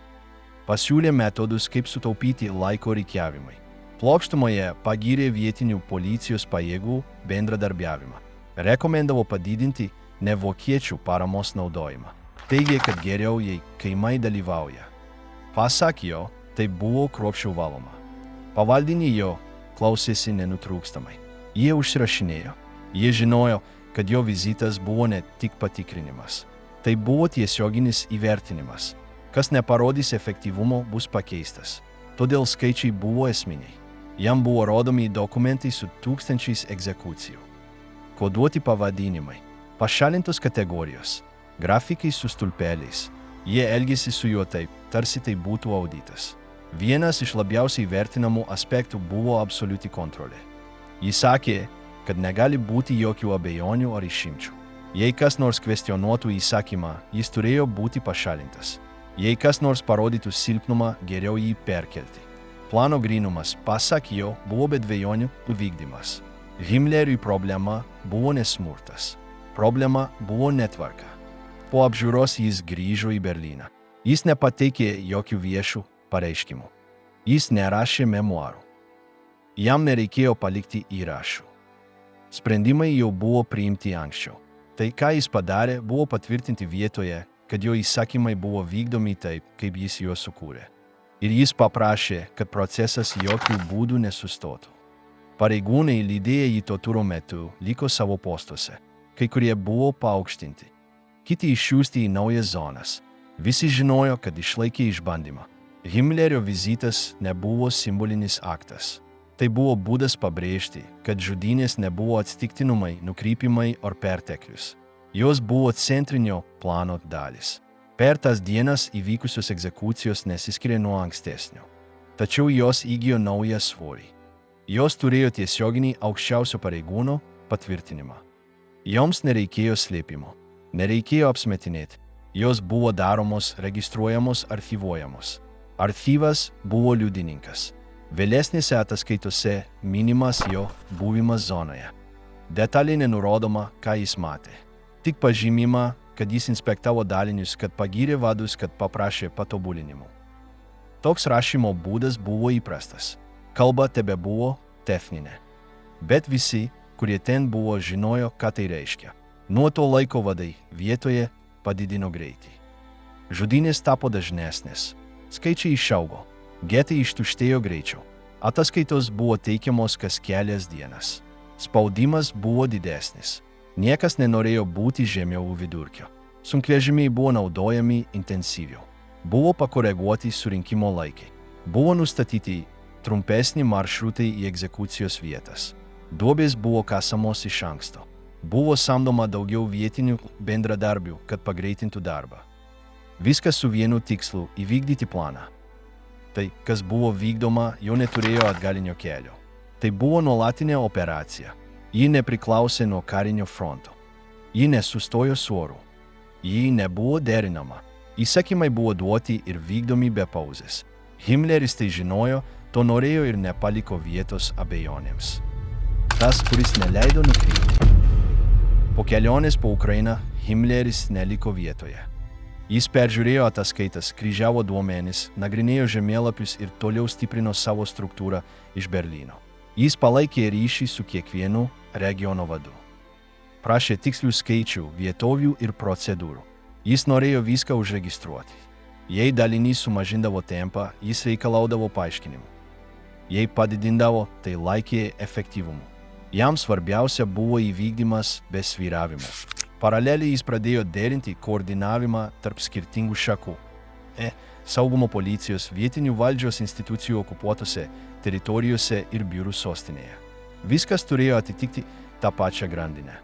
Pasiūlė metodus, kaip sutaupyti laiko rikiavimai. Plokštumoje pagyrė vietinių policijos pajėgų bendradarbiavimą. Rekomendavo padidinti nevokiečių paramos naudojimą. Teigė, kad geriau, jei kaimai dalyvauja. Pasak jo, tai buvo kruopščiau valoma. Pavaldiniai jo klausėsi nenutrūkstamai. Jie užsirašinėjo. Jie žinojo, kad jo vizitas buvo ne tik patikrinimas. Tai buvo tiesioginis įvertinimas. Kas neparodys efektyvumo, bus pakeistas. Todėl skaičiai buvo esminiai. Jam buvo rodomi dokumentai su tūkstančiais egzekucijų. Koduoti pavadinimai. Pašalintos kategorijos. Grafikai su stulpeliais. Jie elgėsi su juo taip, tarsi tai būtų auditas. Vienas iš labiausiai vertinamų aspektų buvo absoliuti kontrolė. Jis sakė, kad negali būti jokių abejonių ar išimčių. Jei kas nors kvestionuotų įsakymą, jis turėjo būti pašalintas. Jei kas nors parodytų silpnumą, geriau jį perkelti. Plano grynumas, pasak jo, buvo be dvejonių vykdymas. Himleriui problema buvo nesmurtas. Problema buvo netvarka. Po apžiūros jis grįžo į Berlyną. Jis nepateikė jokių viešų pareiškimų. Jis nerašė memuarų. Jam nereikėjo palikti įrašų. Sprendimai jau buvo priimti anksčiau. Tai, ką jis padarė, buvo patvirtinti vietoje, kad jo įsakymai buvo vykdomi taip, kaip jis juos sukūrė. Ir jis paprašė, kad procesas jokių būdų nesustotų. Pareigūnai lydėję jį tortūro metu liko savo postuose. Kai kurie buvo paaukštinti. Kiti išsiųsti į naujas zonas. Visi žinojo, kad išlaikė išbandymą. Himlerio vizitas nebuvo simbolinis aktas. Tai buvo būdas pabrėžti, kad žudynės nebuvo atsitiktinumai, nukrypimai ar perteklius. Jos buvo centrinio plano dalis. Per tas dienas įvykusios egzekucijos nesiskiria nuo ankstesnio. Tačiau jos įgijo naują svorį. Jos turėjo tiesioginį aukščiausio pareigūno patvirtinimą. Joms nereikėjo slėpimo. Nereikėjo apsmetinėti. Jos buvo daromos, registruojamos, archyvuojamos. Archyvas buvo liudininkas. Vėlesnėse ataskaitose minimas jo buvimas zonoje. Detaliai nenurodoma, ką jis matė. Tik pažymima, kad jis inspektavo dalinius, kad pagyrė vadus, kad paprašė patobulinimų. Toks rašymo būdas buvo įprastas. Kalba tebebuvo techninė. Bet visi, kurie ten buvo, žinojo, ką tai reiškia. Nuo to laiko vadai vietoje padidino greitį. Žudynės tapo dažnesnės. Skaičiai išaugo. Getai ištuštėjo greičiau. Ataskaitos buvo teikiamos kas kelias dienas. Spaudimas buvo didesnis. Niekas nenorėjo būti žemiau vidurkio. Sunkvežimiai buvo naudojami intensyviau. Buvo pakoreguoti surinkimo laikai. Buvo nustatyti trumpesni maršrutai į egzekucijos vietas. Duobės buvo kasamos iš anksto. Buvo samdoma daugiau vietinių bendradarbių, kad pagreitintų darbą. Viskas su vienu tikslu – įvykdyti planą. Tai, kas buvo vykdoma, jau neturėjo atgalinio kelio. Tai buvo nuolatinė operacija. Ji nepriklausė nuo karinio fronto. Ji nesustojo su oru. Ji nebuvo derinama. Įsakymai buvo duoti ir vykdomi be pauzės. Himmleris tai žinojo, to norėjo ir nepaliko vietos abejonėms. Tas, kuris neleido nukrypti. Po kelionės po Ukrainą, Himmleris neliko vietoje. Jis peržiūrėjo ataskaitas, kryžiavo duomenis, nagrinėjo žemėlapius ir toliau stiprino savo struktūrą iš Berlyno. Jis palaikė ryšį su kiekvienu regiono vadu. Prašė tikslių skaičių, vietovių ir procedūrų. Jis norėjo viską užregistruoti. Jei dalinys sumažindavo tempą, jis reikalaudavo paaiškinimų. Jei padidindavo, tai laikė efektyvumu. Jam svarbiausia buvo įvykdymas be svyravimų. Paraleliai jis pradėjo derinti koordinavimą tarp skirtingų šakų. Saugumo policijos, vietinių valdžios institucijų okupuotose teritorijose ir biurų sostinėje. Viskas turėjo atitikti tą pačią grandinę.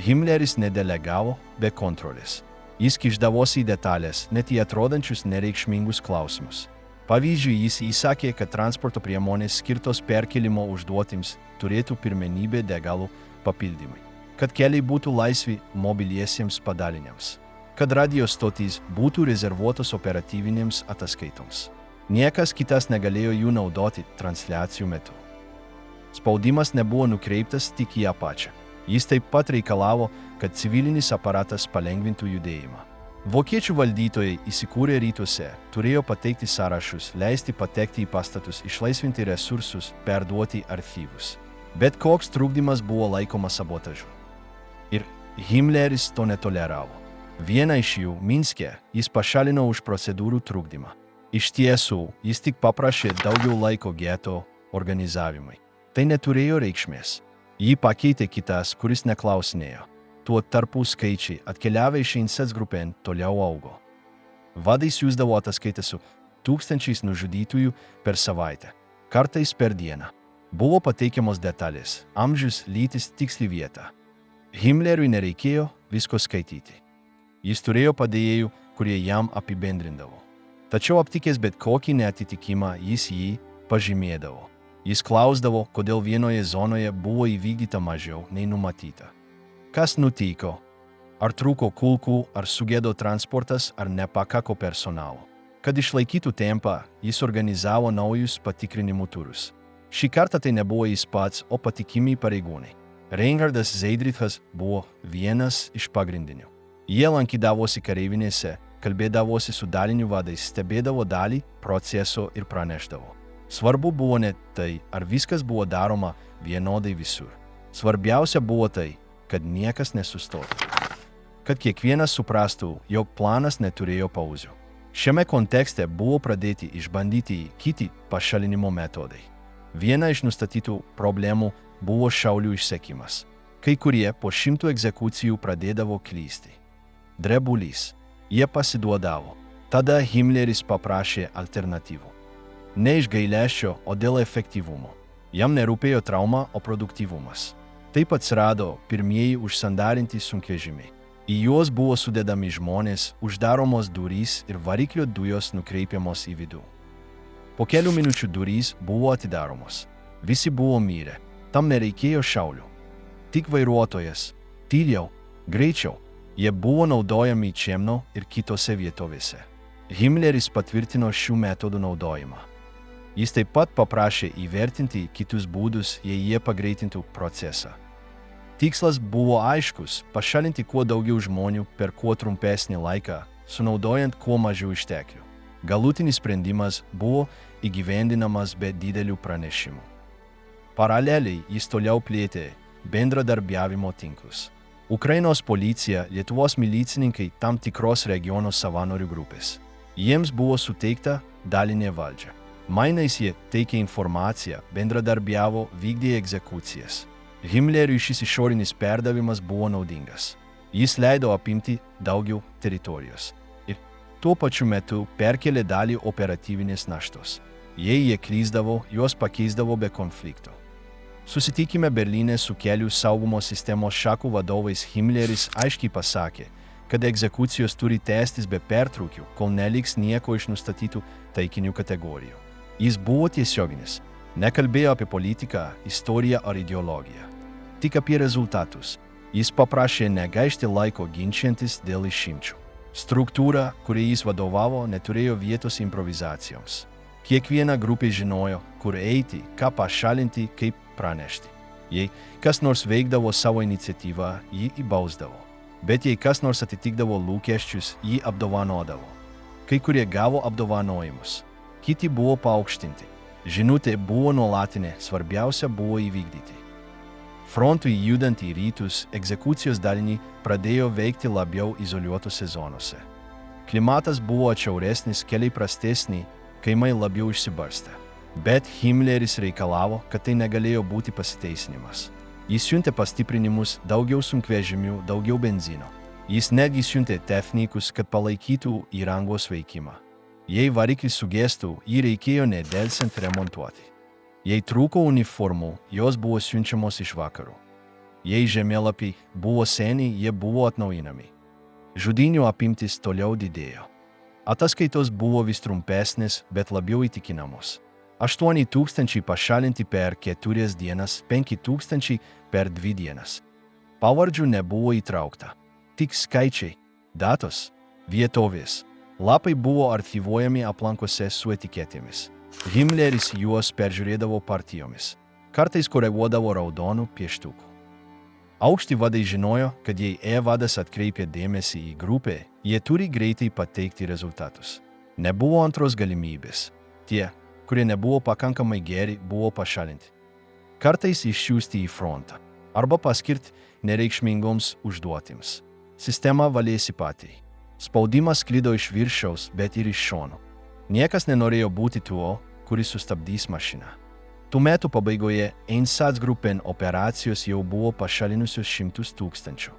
Himmleris nedelegavo be kontrolės. Jis kišdavosi į detalės, net į atrodančius nereikšmingus klausimus. Pavyzdžiui, jis įsakė, kad transporto priemonės skirtos perkelimo užduotims turėtų pirmenybę degalų papildymui, kad keliai būtų laisvi mobiliesiems padaliniams, kad radio stotys būtų rezervuotos operatyvinėms ataskaitoms. Niekas kitas negalėjo jų naudoti transliacijų metu. Spaudimas nebuvo nukreiptas tik į apačią. Jis taip pat reikalavo, kad civilinis aparatas palengvintų judėjimą. Vokiečių valdytojai įsikūrę rytuose turėjo pateikti sąrašus, leisti patekti į pastatus, išlaisvinti resursus, perduoti archyvus. Bet koks trukdymas buvo laikomas sabotažu. Ir Himmleris to netoleravo. Vieną iš jų, Minske, jis pašalino už procedūrų trukdymą. Iš tiesų, jis tik paprašė daugiau laiko geto organizavimui. Tai neturėjo reikšmės. Jį pakeitė kitas, kuris neklausinėjo. Tuo tarpu skaičiai atkeliavę iš Einsatzgruppen toliau augo. Vadai siųsdavo ataskaitas su 1000 nužudytųjų per savaitę, kartais per dieną. Buvo pateikiamos detalės, amžius, lytis, tiksli vieta. Himmleriui nereikėjo visko skaityti. Jis turėjo padėjėjų, kurie jam apibendrindavo. Tačiau aptikęs bet kokį neatitikimą, jis jį pažymėdavo. Jis klausdavo, kodėl vienoje zonoje buvo įvykdyta mažiau nei numatyta. Kas nutiko? Ar trūko kulkų, ar sugedo transportas, ar nepakako personalo. Kad išlaikytų tempą, jis organizavo naujus patikrinimų turus. Šį kartą tai nebuvo jis pats, o patikimi pareigūnai. Reinhardas Zeidrichas buvo vienas iš pagrindinių. Jie lankydavosi kareivinėse, kalbėdavosi su dalinių vadais, stebėdavo dalį proceso ir praneždavo. Svarbu buvo ne tai, ar viskas buvo daroma vienodai visur. Svarbiausia buvo tai, kad niekas nesustotų. Kad kiekvienas suprastų, jog planas neturėjo pauzių. Šiame kontekste buvo pradėti išbandyti kiti pašalinimo metodai. Viena iš nustatytų problemų buvo šaulių išsekimas. Kai kurie po 100 egzekucijų pradėdavo klysti. Drebulys. Jie pasiduodavo. Tada Himmleris paprašė alternatyvų. Ne iš gailesčio, o dėl efektyvumo. Jam nerūpėjo trauma, o produktyvumas. Taip atsirado pirmieji užsandarinti sunkvežimiai. Į juos buvo sudedami žmonės, uždaromos durys ir variklio dujos nukreipiamos į vidų. Po kelių minučių durys buvo atidaromos. Visi buvo mirę. Tam nereikėjo šaulių. Tik vairuotojas. Tyliau, greičiau. Jie buvo naudojami Čemno ir kitose vietovėse. Himmleris patvirtino šių metodų naudojimą. Jis taip pat paprašė įvertinti kitus būdus, jei jie pagreitintų procesą. Tikslas buvo aiškus – pašalinti kuo daugiau žmonių per kuo trumpesnį laiką, sunaudojant kuo mažiau išteklių. Galutinis sprendimas buvo įgyvendinamas be didelių pranešimų. Paraleliai jis toliau plėtė bendradarbiavimo tinklus. Ukrainos policija, Lietuvos milicininkai, tam tikros regiono savanorių grupės. Jiems buvo suteikta dalinė valdžia. Mainais jie teikė informaciją, bendradarbiavo, vykdė egzekucijas. Himmleriui šis išorinis perdavimas buvo naudingas. Jis leido apimti daugiau teritorijos. Ir tuo pačiu metu perkelė dalį operatyvinės naštos. Jei jie klysdavo, juos pakeisdavo be konflikto. Susitikime Berlyne su kelių saugumo sistemos šakų vadovais Himmleris aiškiai pasakė, kad egzekucijos turi tęstis be pertraukių, kol neliks nieko iš nustatytų taikinių kategorijų. Jis buvo tiesioginis, nekalbėjo apie politiką, istoriją ar ideologiją. Tik apie rezultatus. Jis paprašė negaišti laiko ginčiantis dėl išimčių. Struktūra, kuriai jis vadovavo, neturėjo vietos improvizacijoms. Kiekviena grupė žinojo, kur eiti, ką pašalinti, kaip pranešti. Jei kas nors veikdavo savo iniciatyvą, jį įbausdavo. Bet jei kas nors atitikdavo lūkesčius, jį apdovanodavo. Kai kurie gavo apdovanojimus, kiti buvo paaukštinti. Žinutė buvo nuolatinė, svarbiausia buvo įvykdyti. Frontui judant į rytus, egzekucijos daliniai pradėjo veikti labiau izoliuotose zonose. Klimatas buvo atšiauresnis, keliai prastesni, kaimai labiau išsibarstę. Bet Himmleris reikalavo, kad tai negalėjo būti pasiteisinimas. Jis siuntė pastiprinimus, daugiau sunkvežimių, daugiau benzino. Jis netgi siuntė technikus, kad palaikytų įrangos veikimą. Jei variklis sugestų, jį reikėjo nedelsiant remontuoti. Jei trūko uniformų, jos buvo siunčiamos iš vakarų. Jei žemėlapiai buvo seni, jie buvo atnaujinami. Žudynių apimtis toliau didėjo. Ataskaitos buvo vis trumpesnės, bet labiau įtikinamos. 8,000 pašalinti per 4 dienas, 5,000 per 2 dienas. Pavardžių nebuvo įtraukta. Tik skaičiai, datos, vietovės. Lapai buvo archyvuojami aplankose su etiketėmis. Himmleris juos peržiūrėdavo partijomis. Kartais koreguodavo raudonų pieštukų. Aukšti vadai žinojo, kad jei vadas atkreipė dėmesį į grupę, jie turi greitai pateikti rezultatus. Nebuvo antros galimybės. Tie, kurie nebuvo pakankamai geri, buvo pašalinti. Kartais išsiųsti į frontą arba paskirti nereikšmingoms užduotims. Sistema valėsi patį. Spaudimas sklido iš viršaus, bet ir iš šonų. Niekas nenorėjo būti tuo, kuris sustabdys mašiną. Tų metų pabaigoje Einsatzgruppen operacijos jau buvo pašalinusios 100,000.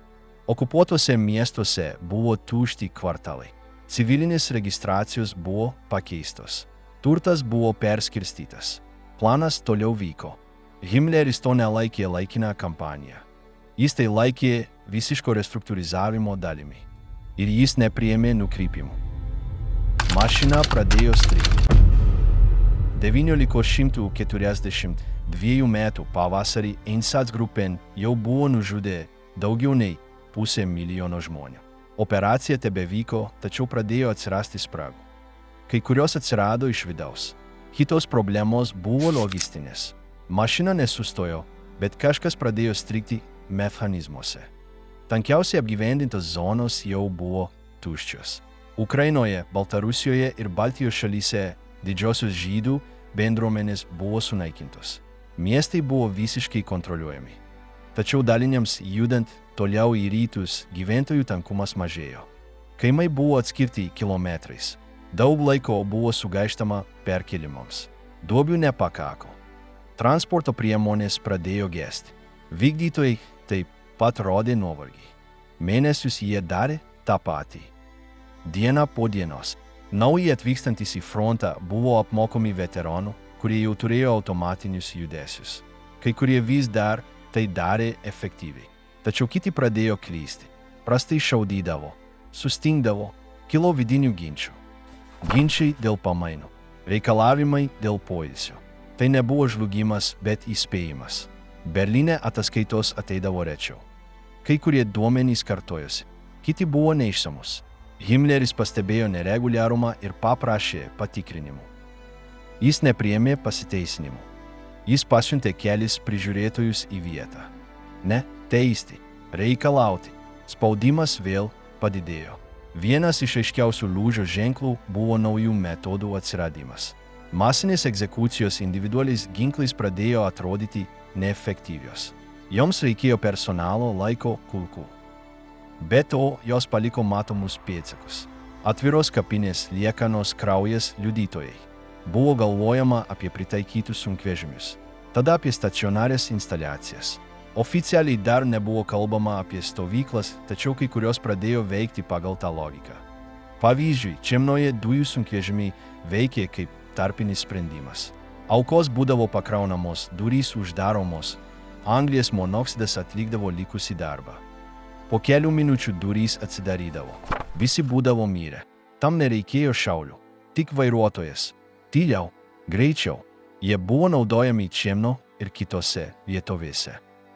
Okupuotose miestuose buvo tušti kvartalai. Civilinės registracijos buvo pakeistos. Turtas buvo perskirstytas. Planas toliau vyko. Himmleris to nelaikė laikiną kampaniją. Jis tai laikė visiško restruktūrizavimo dalimi. Ir jis nepriėmė nukrypimų. Mašina pradėjo strigti. 1942 metų pavasarį Einsatzgruppen jau buvo nužudę daugiau nei 500,000 žmonių. Operacija tebevyko, tačiau pradėjo atsirasti spragų. Kai kurios atsirado iš vidaus. Kitos problemos buvo logistinės. Mašina nesustojo, bet kažkas pradėjo strigti mechanizmuose. Tankiausiai apgyvendintos zonos jau buvo tuščios. Ukrainoje, Baltarusijoje ir Baltijos šalyse didžiosios žydų bendruomenės buvo sunaikintos. Miestai buvo visiškai kontroliuojami. Tačiau daliniams judant toliau į rytus, gyventojų tankumas mažėjo. Kaimai buvo atskirti kilometrais. Daug laiko buvo sugaištama perkelimams. Duobių nepakako. Transporto priemonės pradėjo gesti. Vykdytojai taip pat rodė nuovargį. Mėnesius jie darė tą patį. Diena po dienos. Naujai atvykstantis į frontą buvo apmokomi veteranų, kurie jau turėjo automatinius judesius. Kai kurie vis dar tai darė efektyviai. Tačiau kiti pradėjo klysti. Prastai šaudydavo, sustingdavo, kilo vidinių ginčių. Ginčiai dėl pamainų, reikalavimai dėl poilsio. Tai nebuvo žlugimas, bet įspėjimas. Berlyne ataskaitos ateidavo rečiau. Kai kurie duomenys kartojosi, kiti buvo neišsamus. Himmleris pastebėjo nereguliarumą ir paprašė patikrinimų. Jis nepriėmė pasiteisinimų. Jis pasiuntė kelis prižiūrėtojus į vietą. Ne teisti, reikalauti. Spaudimas vėl padidėjo. Vienas iš aiškiausių lūžio ženklų buvo naujų metodų atsiradimas. Masinės egzekucijos individualiais ginklais pradėjo atrodyti neefektyvios. Joms reikėjo personalo, laiko, kulkų. Be to, jos paliko matomus pėdsakus. Atviros kapinės, liekanos, kraujas, liudytojai. Buvo galvojama apie pritaikytus sunkvežimius, tada apie stacionarias instaliacijas. Oficialiai dar nebuvo kalbama apie stovyklas, tačiau kai kurios pradėjo veikti pagal tą logiką. Pavyzdžiui, Čemnoje dujų sunkvežimiai veikė kaip tarpinis sprendimas. Aukos būdavo pakraunamos, durys uždaromos, anglies monoksidas atlikdavo likusį darbą. Po kelių minučių durys atsidarydavo. Visi būdavo mirę. Tam nereikėjo šaulių, tik vairuotojas. Tyliau, greičiau. Jie buvo naudojami Čemno ir kitose vietovėse.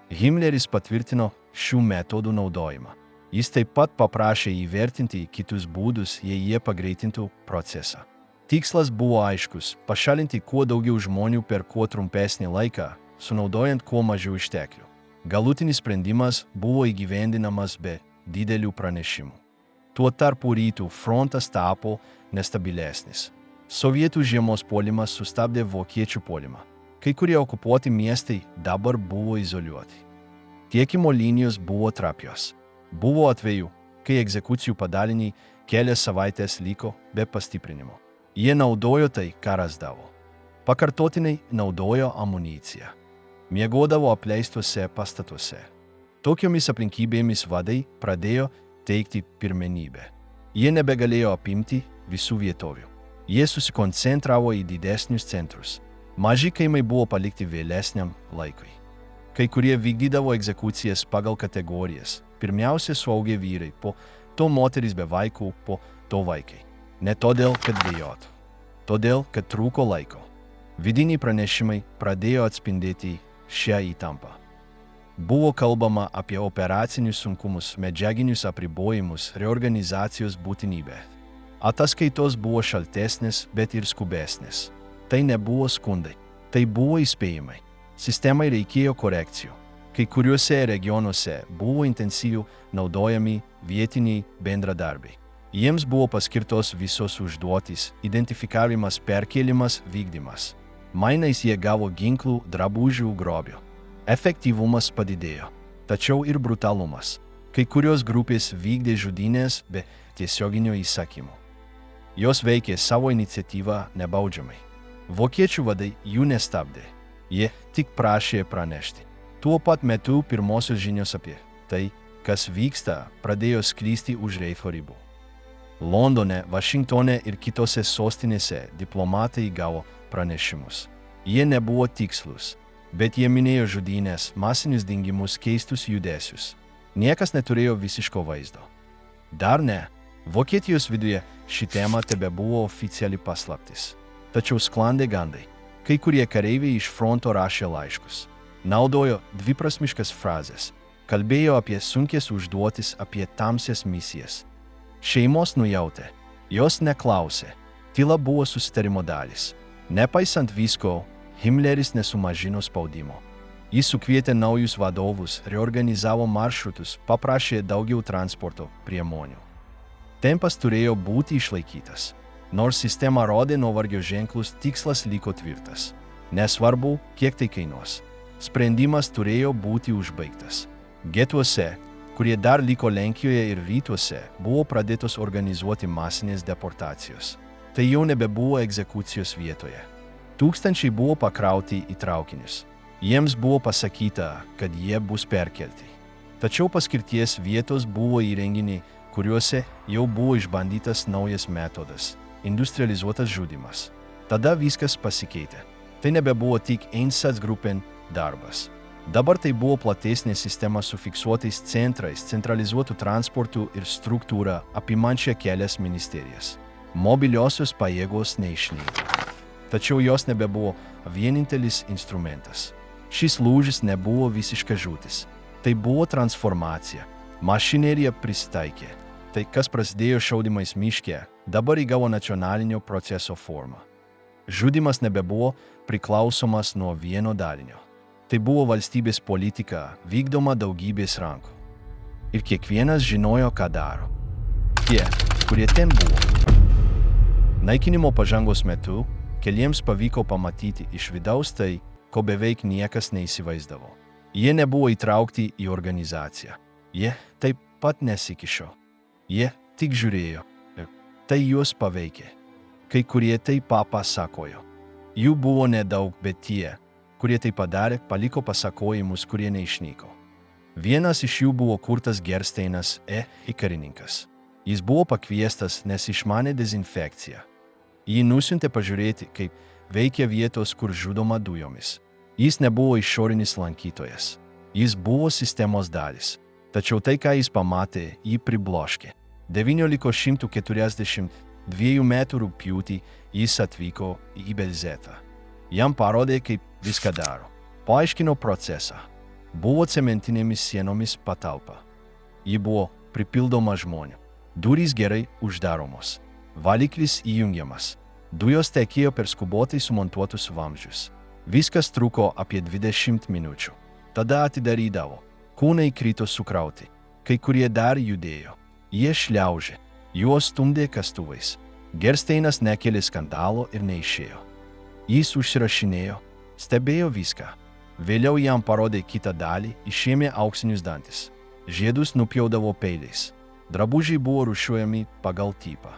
Himleris patvirtino šių metodų naudojimą. Jis taip pat paprašė įvertinti kitus būdus, jei jie pagreitintų procesą. Tikslas buvo aiškus – pašalinti kuo daugiau žmonių per kuo trumpesnį laiką, sunaudojant kuo mažiau išteklių. Galutinis sprendimas buvo įgyvendinamas be didelių pranešimų. Tuo tarpu rytų frontas tapo nestabilesnis. Sovietų žiemos puolimas sustabdė vokiečių puolimą. Kai kurie okupuoti miestai dabar buvo izoliuoti. Tiekimo linijos buvo trapios. Buvo atvejų, kai egzekucijų padaliniai kelias savaitės liko be pastiprinimo. Jie naudojo tai, ką rasdavo. Pakartotinai naudojo amuniciją. Miegodavo apleistuose pastatuose. Tokiomis aplinkybėmis vadai pradėjo teikti pirmenybę. Jie nebegalėjo apimti visų vietovių. Jie susikoncentravo į didesnius centrus. Maži kaimai buvo palikti vėlesniam laikui. Kai kurie vykdydavo egzekucijas pagal kategorijas. Pirmiausia suaugę vyrai, po to moterys be vaikų, po to vaikai. Ne todėl, kad bijotų. Todėl, kad trūko laiko. Vidiniai pranešimai pradėjo atspindėti šią įtampą. Buvo kalbama apie operacinius sunkumus, medžiaginius apribojimus, reorganizacijos būtinybę. Ataskaitos buvo šaltesnės, bet ir skubesnės. Tai nebuvo skundai, tai buvo įspėjimai. Sistemai reikėjo korekcijų. Kai kuriuose regionuose buvo intensyviai naudojami vietiniai bendradarbiai. Jiems buvo paskirtos visos užduotys – identifikavimas, perkėlimas, vykdymas. Mainais jie gavo ginklų, drabužių, grobio. Efektyvumas padidėjo, tačiau ir brutalumas. Kai kurios grupės vykdė žudynės be tiesioginio įsakymo. Jos veikė savo iniciatyvą nebaudžiamai. Vokiečių vadai jų nestabdė. Jie tik prašė pranešti. Tuo pat metu pirmosios žinios apie tai, kas vyksta, pradėjo sklisti už Reifo ribų. Londone, Vašingtone ir kitose sostinėse diplomatai gavo pranešimus. Jie nebuvo tikslus, bet jie minėjo žudynės, masinius dingimus, keistus judesius. Niekas neturėjo visiško vaizdo. Dar ne. Vokietijos viduje ši tema tebebuvo oficiali paslaptis. Tačiau sklandė gandai. Kai kurie kareiviai iš fronto rašė laiškus. Naudojo dviprasmiškas frazes. Kalbėjo apie sunkės užduotis, apie tamsias misijas. Šeimos nujautė. Jos neklausė. Tyla buvo susitarimo dalis. Nepaisant visko, Himleris nesumažino spaudimo. Jis sukvietė naujus vadovus, reorganizavo maršrutus, paprašė daugiau transporto priemonių. Tempas turėjo būti išlaikytas. Nors sistema rodė nuovargio ženklus, tikslas liko tvirtas. Nesvarbu, kiek tai kainuos. Sprendimas turėjo būti užbaigtas. Getuose, kurie dar liko Lenkijoje ir rytuose, buvo pradėtos organizuoti masinės deportacijos. Tai jau nebebuvo egzekucijos vietoje. Tūkstančiai buvo pakrauti į traukinius. Jiems buvo pasakyta, kad jie bus perkelti. Tačiau paskirties vietos buvo įrenginiai, kuriuose jau buvo išbandytas naujas metodas – industrializuotas žudymas. Tada viskas pasikeitė. Tai nebebuvo tik Einsatzgruppen darbas. Dabar tai buvo platesnė sistema su fiksuotais centrais, centralizuotų transportų ir struktūra apimančia kelias ministerijas. Mobiliosios pajėgos neišnyko. Tačiau jos nebebuvo vienintelis instrumentas. Šis lūžis nebuvo visiška žūtis. Tai buvo transformacija. Mašinerija prisitaikė. Tai, kas prasidėjo šaudymais miške, dabar įgavo nacionalinio proceso formą. Žudymas nebebuvo priklausomas nuo vieno dalinio. Tai buvo valstybės politika, vykdoma daugybės rankų. Ir kiekvienas žinojo, ką daro. Tie, kurie ten buvo. Naikinimo pažangos metu keliems pavyko pamatyti iš vidaus tai, ko beveik niekas neįsivaizdavo. Jie nebuvo įtraukti į organizaciją. Jie taip pat nesikišo. Jie tik žiūrėjo ir tai juos paveikė. kai kurie tai papasakojo. Jų buvo nedaug, bet tie, kurie tai padarė, paliko pasakojimus, kurie neišnyko. Vienas iš jų buvo Kurtas Gersteinas, karininkas. Jis buvo pakviestas, nes išmanė dezinfekciją. Jį nusiuntė pažiūrėti, kaip veikia vietos, kur žudoma dujomis. Jis nebuvo išorinis lankytojas. Jis buvo sistemos dalis. Tačiau tai, ką jis pamatė, jį pribloškė. 1942 metų rugpjūtį jis atvyko į Belzetą. Jam parodė, kaip viską daro. Paaiškino procesą. Buvo cementinėmis sienomis patalpa. Ji buvo pripildoma žmonių. Durys gerai uždaromos. Valiklis įjungiamas. Dujos tekėjo per skubotai sumontuotus vamzdžius. Viskas truko apie 20 minučių. Tada atidarydavo. Kūnai krito sukrauti. Kai kurie dar judėjo. Jie šliaužė. Juos stumdė kastuvais. Gersteinas nekėlė skandalo ir neišėjo. Jis užsirašinėjo, stebėjo viską. Vėliau jam parodė kitą dalį, išėmė auksinius dantis. Žiedus nupjaudavo peiliais. Drabužiai buvo rūšiuojami pagal tipą.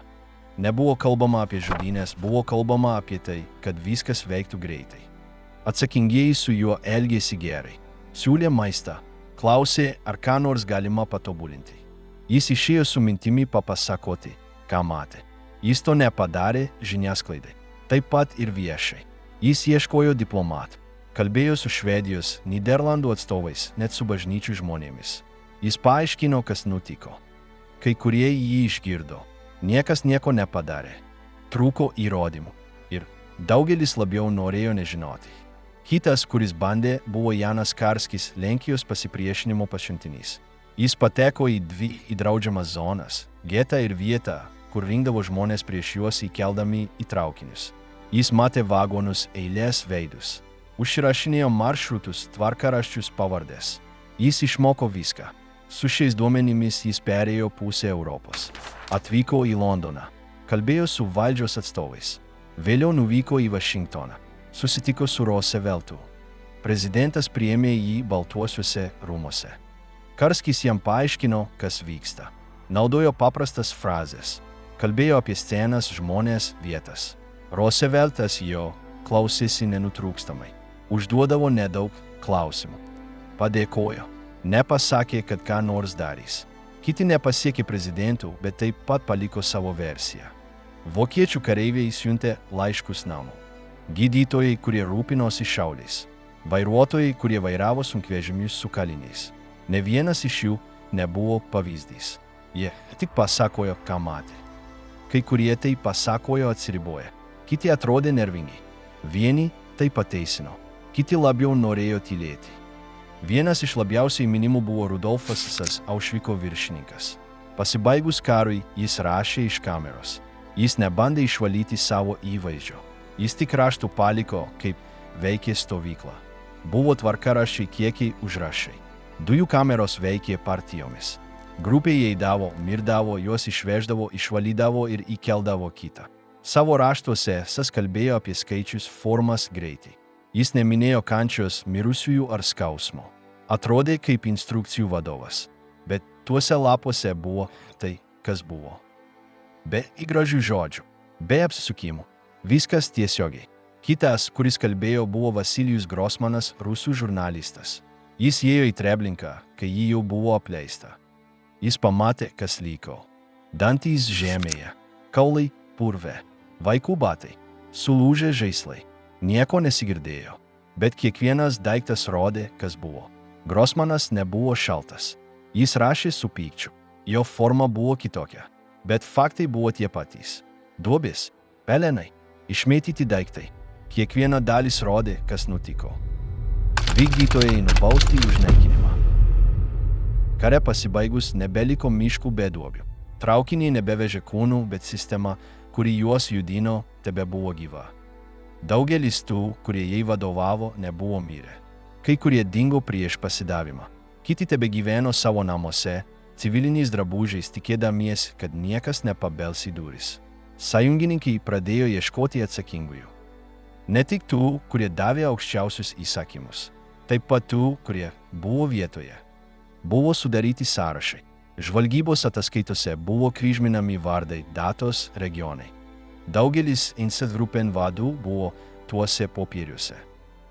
Nebuvo kalbama apie žudynes, buvo kalbama apie tai, kad viskas veiktų greitai. Atsakingieji su juo elgėsi gerai. Siūlė maistą, klausė, ar ką nors galima patobulinti. Jis išėjo su mintimi papasakoti, ką matė. Jis to nepadarė žiniasklaidai, taip pat ir viešai. Jis ieškojo diplomatų, kalbėjo su Švedijos, Nyderlandų atstovais, net su bažnyčių žmonėmis. Jis paaiškino, kas nutiko. Kai kurie jį išgirdo, niekas nieko nepadarė. Trūko įrodymų ir daugelis labiau norėjo nežinoti. Kitas, kuris bandė, buvo Janas Karskis, Lenkijos pasipriešinimo pasiuntinys. Jis pateko į 2 draudžiamas zonas, getą ir vietą, kur rinkdavo žmonės prieš juos įkeldami į traukinius. Jis matė vagonus, eilės veidus. Užsirašinėjo maršrutus, tvarkaraščius, pavardės. Jis išmoko viską. Su šiais duomenimis jis perėjo pusę Europos. Atvyko į Londoną. Kalbėjo su valdžios atstovais. Vėliau nuvyko į Vašingtoną. Susitiko su Rooseveltu. Prezidentas priėmė jį Baltuosiuose rūmuose. Karskis jam paaiškino, kas vyksta. Naudojo paprastas frazes. Kalbėjo apie scenas, žmonės, vietas. Rooseveltas jo klausėsi nenutrūkstamai. Užduodavo nedaug klausimų. Padėkojo. Nepasakė, kad ką nors darys. Kiti nepasiekė prezidentų, bet taip pat paliko savo versiją. Vokiečių kareiviai siuntė laiškus namo. Gydytojai, kurie rūpinosi šauliais. Vairuotojai, kurie vairavo sunkvežimius su kaliniais. Ne vienas iš jų nebuvo pavyzdys. Jie tik pasakojo, ką matė. Kai kurie tai pasakojo atsiriboję. Kiti atrodė nervingi. Vieni tai pateisino. Kiti labiau norėjo tylėti. Vienas iš labiausiai minimų buvo Rudolfas Sas, Aušviko viršininkas. Pasibaigus karui jis rašė iš kameros. Jis nebandė išvalyti savo įvaizdžio. Jis tik raštų paliko, kaip veikė stovykla. Buvo tvarkaraščiai, kiekiai, užrašai. Dujų kameros veikė partijomis. Grupė įeidavo, mirdavo, juos išveždavo, išvalydavo ir įkeldavo kitą. Savo raštuose Sas kalbėjo apie skaičius, formas, greitį. Jis neminėjo kančios, mirusiųjų ar skausmo. Atrodė kaip instrukcijų vadovas. Bet tuose lapuose buvo tai, kas buvo. Be įgražių žodžių, be apsisukimų. Viskas tiesiogiai. Kitas, kuris kalbėjo, buvo Vasilijus Grossmanas, rusų žurnalistas. Jis ėjo į Treblinką, kai ji jau buvo apleista. Jis pamatė, kas liko. Dantys žemėje, kaulai purve, vaikų batai, sulūžę žaislai. Nieko nesigirdėjo, bet kiekvienas daiktas rodė, kas buvo. Grossmanas nebuvo šaltas. Jis rašė su pykčiu. Jo forma buvo kitokia, bet faktai buvo tie patys. Duobės, pelenai, išmėtyti daiktai. Kiekviena dalis rodė, kas nutiko. Vykdytojai nubausti už naikinimą. Kare pasibaigus nebeliko miškų be duobių. Traukiniai nebevežė kūnų, bet sistema, kuri juos judino, tebebuvo gyva. Daugelis tų, kurie jai vadovavo, nebuvo mirę. Kai kurie dingo prieš pasidavimą. Kiti tebegyveno savo namuose, civiliniais drabužiais, tikėdamiesi, kad niekas nepabels į duris. Sąjungininkai pradėjo ieškoti atsakingųjų. Ne tik tų, kurie davė aukščiausius įsakymus. Taip pat tų, kurie buvo vietoje. Buvo sudaryti sąrašai. Žvalgybos ataskaitose buvo kryžminami vardai, datos, regionai. Daugelis Einsatzgruppen vadų buvo tuose popieriuose.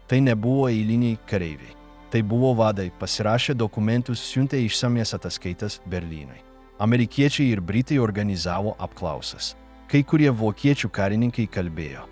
Tai nebuvo eiliniai kareiviai. Tai buvo vadai, pasirašę dokumentus, siuntė išsamės ataskaitas Berlynui. Amerikiečiai ir Britai organizavo apklausas. Kai kurie vokiečių karininkai kalbėjo.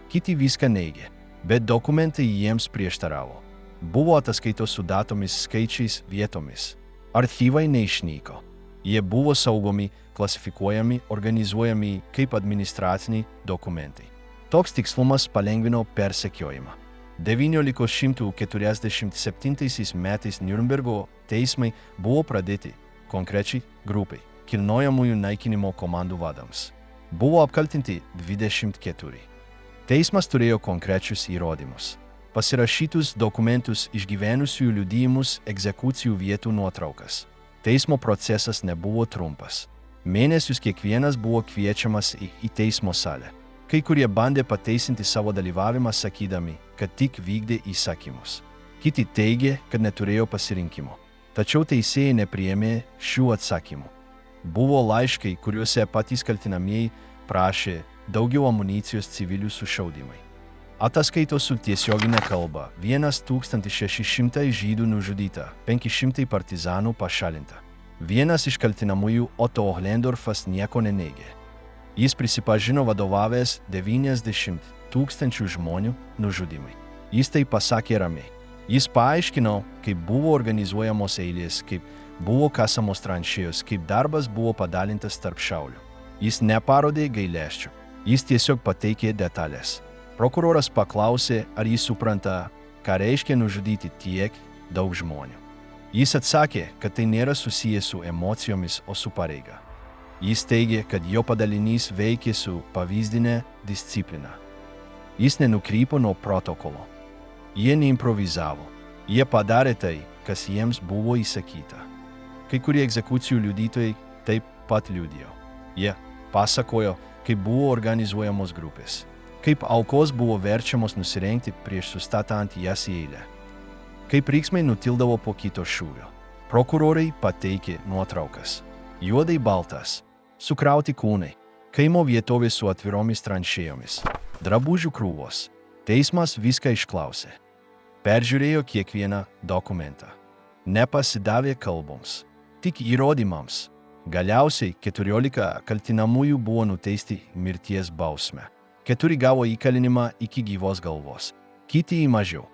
Kiti viską neigė, bet dokumentai jiems prieštaravo. Buvo ataskaitos su datomis, skaičiais, vietomis. Archyvai neišnyko. Jie buvo saugomi, klasifikuojami, organizuojami kaip administraciniai dokumentai. Toks tikslumas palengvino persekiojimą. 1947 metais Niurnbergo teismai buvo pradėti konkrečiai grupai kilnojamųjų naikinimo komandų vadams. Buvo apkaltinti 24. Teismas turėjo konkrečius įrodymus. Pasirašytus dokumentus, išgyvenusiųjų liudijimus, egzekucijų vietų nuotraukas. Teismo procesas nebuvo trumpas. Mėnesius kiekvienas buvo kviečiamas į teismo salę. Kai kurie bandė pateisinti savo dalyvavimą sakydami, kad tik vykdė įsakymus. Kiti teigė, kad neturėjo pasirinkimo. Tačiau teisėjai nepriėmė šių atsakymų. Buvo laiškai, kuriuose patys kaltinamieji prašė daugiau amunicijos civilių sušaudymai. Ataskaitos su tiesioginė kalba: 1600 žydų nužudyta, 500 partizanų pašalinta. Vienas iš kaltinamųjų, Otto Ohlendorfas, nieko neneigė. Jis prisipažino vadovavęs 90 000 žmonių nužudymai. Jis tai pasakė ramiai. Jis paaiškino, kaip buvo organizuojamos eilės, kaip buvo kasamos tranšėjos, kaip darbas buvo padalintas tarp šaulių. Jis neparodė gailesčio. Jis tiesiog pateikė detalės. Prokuroras paklausė, ar jis supranta, ką reiškia nužudyti tiek daug žmonių. Jis atsakė, kad tai nėra susijęs su emocijomis, o su pareiga. Jis teigė, kad jo padalinys veikė su pavyzdinė disciplina. Jis nenukrypo nuo protokolo. Jie neimprovizavo. Jie padarė tai, kas jiems buvo įsakyta. Kai kurie egzekucijų liudytojai taip pat liudijo. Jie pasakojo, kaip buvo organizuojamos grupės, kaip aukos buvo verčiamos nusirengti prieš sustatant jas į eilę, kaip riksmai nutildavo po kito šūvio. Prokurorai pateikė nuotraukas. Juodai baltas, sukrauti kūnai, kaimo vietovės su atviromis tranšėjomis, drabužių krūvos. Teismas viską išklausė. Peržiūrėjo kiekvieną dokumentą. Nepasidavė kalboms, tik įrodymams. Galiausiai 14 kaltinamųjų buvo nuteisti mirties bausme. 4 gavo įkalinimą iki gyvos galvos, kiti į mažiau.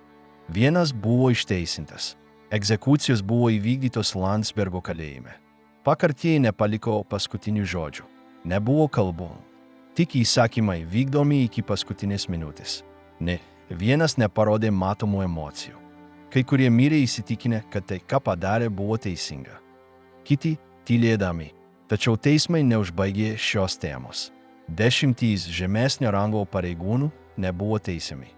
Vienas buvo išteisintas. Egzekucijos buvo įvykdytos Landsbergo kalėjime. Pakartieji nepaliko paskutinių žodžių. Nebuvo kalbų. Tik įsakymai vykdomi iki paskutinės minutės. Ne, vienas neparodė matomų emocijų. Kai kurie mirė įsitikinę, kad tai, ką padarė, buvo teisinga. Kiti tylėdami. Tačiau teismai neužbaigė šios temos. 10 žemesnio rango pareigūnų nebuvo teisiami.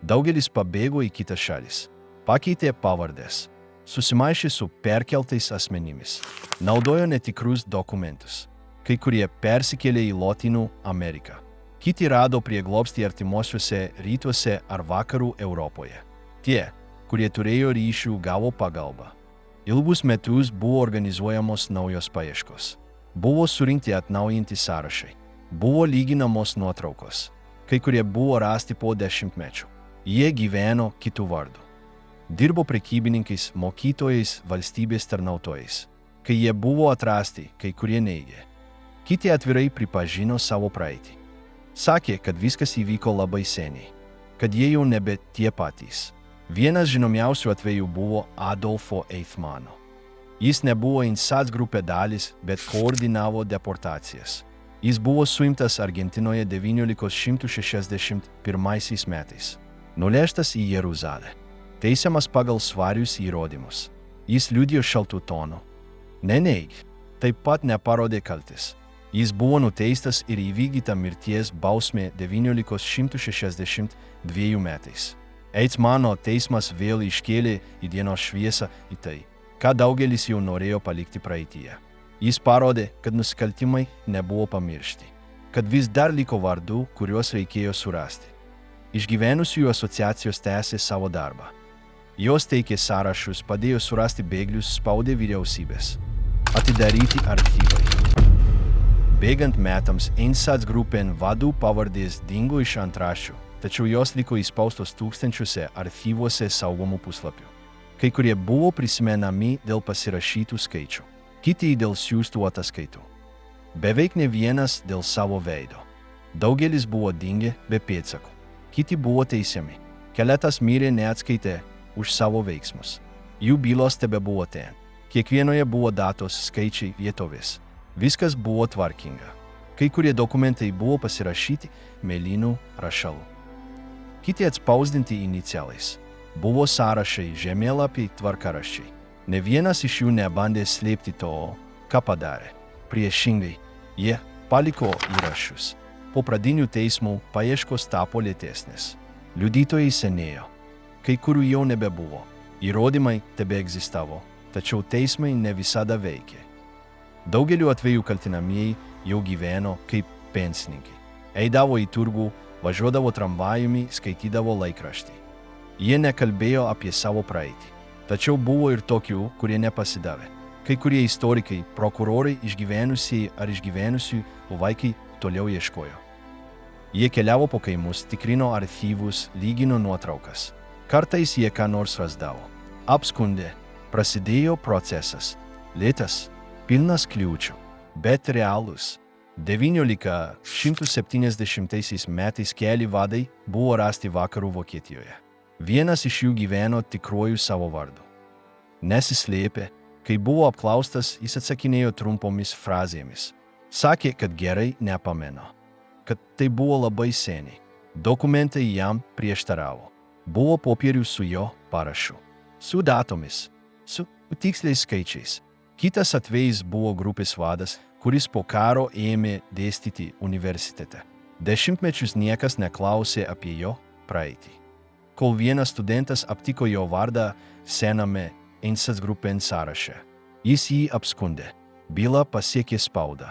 Daugelis pabėgo į kitas šalis. Pakeitė pavardės. Susimaišė su perkeltais asmenimis. Naudojo netikrus dokumentus. Kai kurie persikėlė į Lotynų Ameriką. Kiti rado prieglobstį artimuosiuose rytuose ar vakarų Europoje. Tie, kurie turėjo ryšių, gavo pagalbą. Ilgus metus buvo organizuojamos naujos paieškos. Buvo surinkti atnaujinti sąrašai. Buvo lyginamos nuotraukos. Kai kurie buvo rasti po 10 mečių. Jie gyveno kitų vardų. Dirbo prekybininkais, mokytojais, valstybės tarnautojais. Kai jie buvo atrasti, kai kurie neigė. Kiti atvirai pripažino savo praeitį. Sakė, kad viskas įvyko labai seniai, kad jie jau nebe tie patys. Vienas žinomiausių atvejų buvo Adolfo Eichmanno. Jis nebuvo Einsatzgruppe dalis, bet koordinavo deportacijas. Jis buvo suimtas Argentinoje 1961 metais. Nuleistas į Jeruzalę. Teisiamas pagal svarius įrodymus. Jis liudijo šaltų tonų. Neneig. Taip pat neparodė kaltės. Jis buvo nuteistas ir įvykdyta mirties bausmė 1962 metais. Eichmanno teismas vėl iškėlė į dienos šviesą į tai, ką daugelis jau norėjo palikti praeityje. Jis parodė, kad nusikaltimai nebuvo pamiršti, kad vis dar liko vardų, kuriuos reikėjo surasti. Išgyvenusiųjų asociacijos tęsė savo darbą. Jos teikė sąrašus, padėjo surasti bėglius, spaudė vyriausybės. Atidaryti archyvai. Bėgant metams, Einsatz grupės vadų pavardės dingo iš antraščių, tačiau jos liko įspaustos tūkstančiuose archyvuose saugomų puslapių. Kai kurie buvo prisimenami dėl pasirašytų skaičių, kiti dėl siųstų ataskaitų. Beveik ne vienas dėl savo veido. Daugelis buvo dingę be pėdsakų, kiti buvo teisiami. Keletas mirė neatskaitę už savo veiksmus. Jų bylos tebebuvo ten. Kiekvienoje buvo datos, skaičiai, vietovės. Viskas buvo tvarkinga. Kai kurie dokumentai buvo pasirašyti mėlynų rašalu. Kiti atspausdinti inicialais. Buvo sąrašai, žemėlapiai, tvarkaraščiai. Ne vienas iš jų nebandė slėpti to, ką padarė. Priešingai, jie paliko įrašus. Po pradinių teismų paieškos tapo lėtesnės. Liudytojai senėjo. Kai kurių jau nebebuvo. Įrodymai tebeegzistavo, tačiau teismai ne visada veikė. Daugeliu atveju kaltinamieji jau gyveno kaip pensininkai. Eidavo į turgų, važiuodavo tramvajumi, skaitydavo laikraštį. Jie nekalbėjo apie savo praeitį. Tačiau buvo ir tokių, kurie nepasidavė. Kai kurie istorikai, prokurorai, išgyvenusieji ar išgyvenusių vaikai toliau ieškojo. Jie keliavo po kaimus, tikrino archyvus, lygino nuotraukas. Kartais jie ką nors rasdavo. Apskundė. Prasidėjo procesas. Lėtas, pilnas kliūčių, bet realus. 1970 metais keli vadai buvo rasti vakarų Vokietijoje. Vienas iš jų gyveno tikruoju savo vardu. Nesislėpė, kai buvo apklaustas, jis atsakinėjo trumpomis frazėmis. Sakė, kad gerai nepameno, kad tai buvo labai seniai. Dokumentai jam prieštaravo. Buvo popierių su jo parašu, su datomis, su tiksliais skaičiais. Kitas atvejis buvo grupės vadas, kuris po karo ėmė dėstyti universitete. Dešimtmečius niekas neklausė apie jo praeitį. Kol vienas studentas aptiko jo vardą sename Einsatz grupės sąraše. Jis jį apskundė. Byla pasiekė spaudą.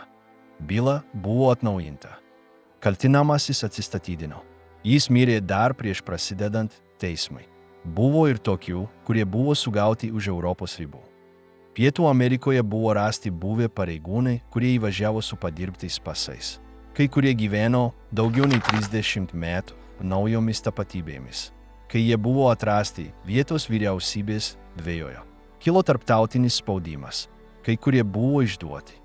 Byla buvo atnaujinta. Kaltinamasis atsistatydino. Jis mirė dar prieš prasidedant teismui. Buvo ir tokių, kurie buvo sugauti už Europos ribų. Pietų Amerikoje buvo rasti buvę pareigūnai, kurie įvažiavo su padirbtais pasais. Kai kurie gyveno daugiau nei 30 metų naujomis tapatybėmis. Kai jie buvo atrasti, vietos vyriausybės dvejojo. Kilo tarptautinis spaudimas. Kai kurie buvo išduoti.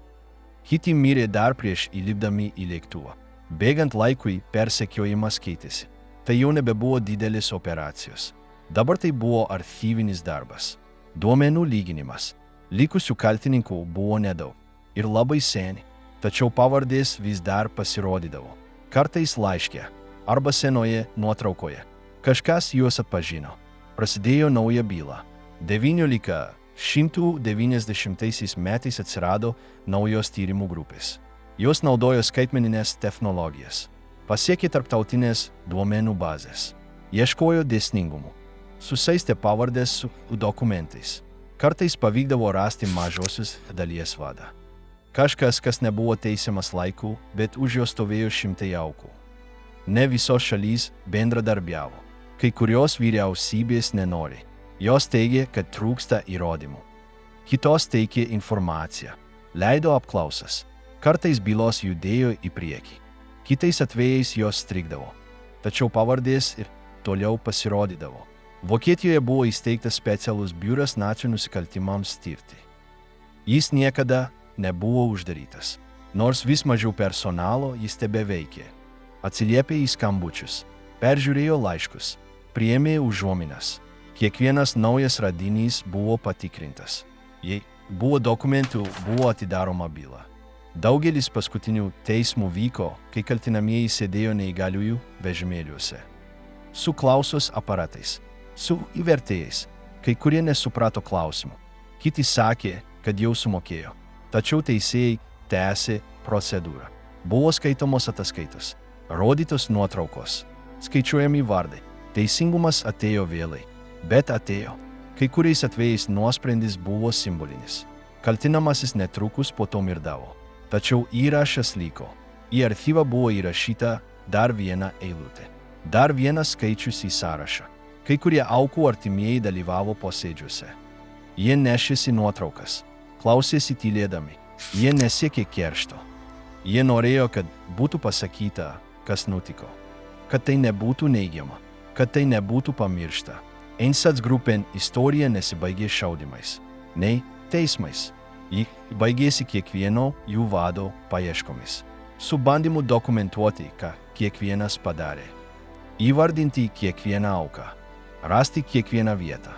Kiti mirė dar prieš įlipdami į lėktuvą. Bėgant laikui persekiojimas keitėsi. Tai jau nebebuvo didelės operacijos. Dabar tai buvo archyvinis darbas. Duomenų lyginimas. Likusių kaltininkų buvo nedaug ir labai seni, tačiau pavardės vis dar pasirodydavo. Kartais laiške arba senoje nuotraukoje. Kažkas juos atpažino. Prasidėjo nauja byla. 1990 metais atsirado naujos tyrimų grupės. Jos naudojo skaitmeninės technologijas. Pasiekė tarptautinės duomenų bazės. Ieškojo dėsningumų. Susaistė pavardės su dokumentais. Kartais pavykdavo rasti mažosios dalies vadą. Kažkas, kas nebuvo teisiamas laiku, bet už jo stovėjo šimtai aukų. Ne visos šalys bendradarbiavo. Kai kurios vyriausybės nenori. Jos teigė, kad trūksta įrodymų. Kitos teikė informaciją. Leido apklausas. Kartais bylos judėjo į priekį. Kitais atvejais jos strigdavo. Tačiau pavardės ir toliau pasirodydavo. Vokietijoje buvo įsteigtas specialus biuras nacių nusikaltimams tirti. Jis niekada nebuvo uždarytas. Nors vis mažiau personalo jis tebeveikė. Atsiliepė į skambučius, peržiūrėjo laiškus, priėmė užuominas. Kiekvienas naujas radinys buvo patikrintas. Jei buvo dokumentų, buvo atidaroma byla. Daugelis paskutinių teismų vyko, kai kaltinamieji sėdėjo neįgaliųjų vežimėliuose. Su klausos aparatais, su įvertėjais. Kai kurie nesuprato klausimų. Kiti sakė, kad jau sumokėjo. Tačiau teisėjai tęsė procedūrą. Buvo skaitomos ataskaitos, rodytos nuotraukos, skaičiuojami vardai. Teisingumas atėjo vėlai, bet atėjo. Kai kuriais atvejais nuosprendis buvo simbolinis. Kaltinamasis netrukus po to mirdavo. Tačiau įrašas liko. Į archyvą buvo įrašyta dar viena eilutė. Dar vienas skaičius į sąrašą. Kai kurie aukų artimieji dalyvavo posėdžiuose. Jie nešėsi nuotraukas, klausėsi tylėdami. Jie nesiekė keršto. Jie norėjo, kad būtų pasakyta, kas nutiko. Kad tai nebūtų neigiama, kad tai nebūtų pamiršta. Einsatzgruppen istorija nesibaigė šaudymais, nei teismais. Ji baigėsi kiekvieno jų vado paieškomis, su bandymu dokumentuoti, ką kiekvienas padarė. Įvardinti kiekvieną auką, rasti kiekvieną vietą.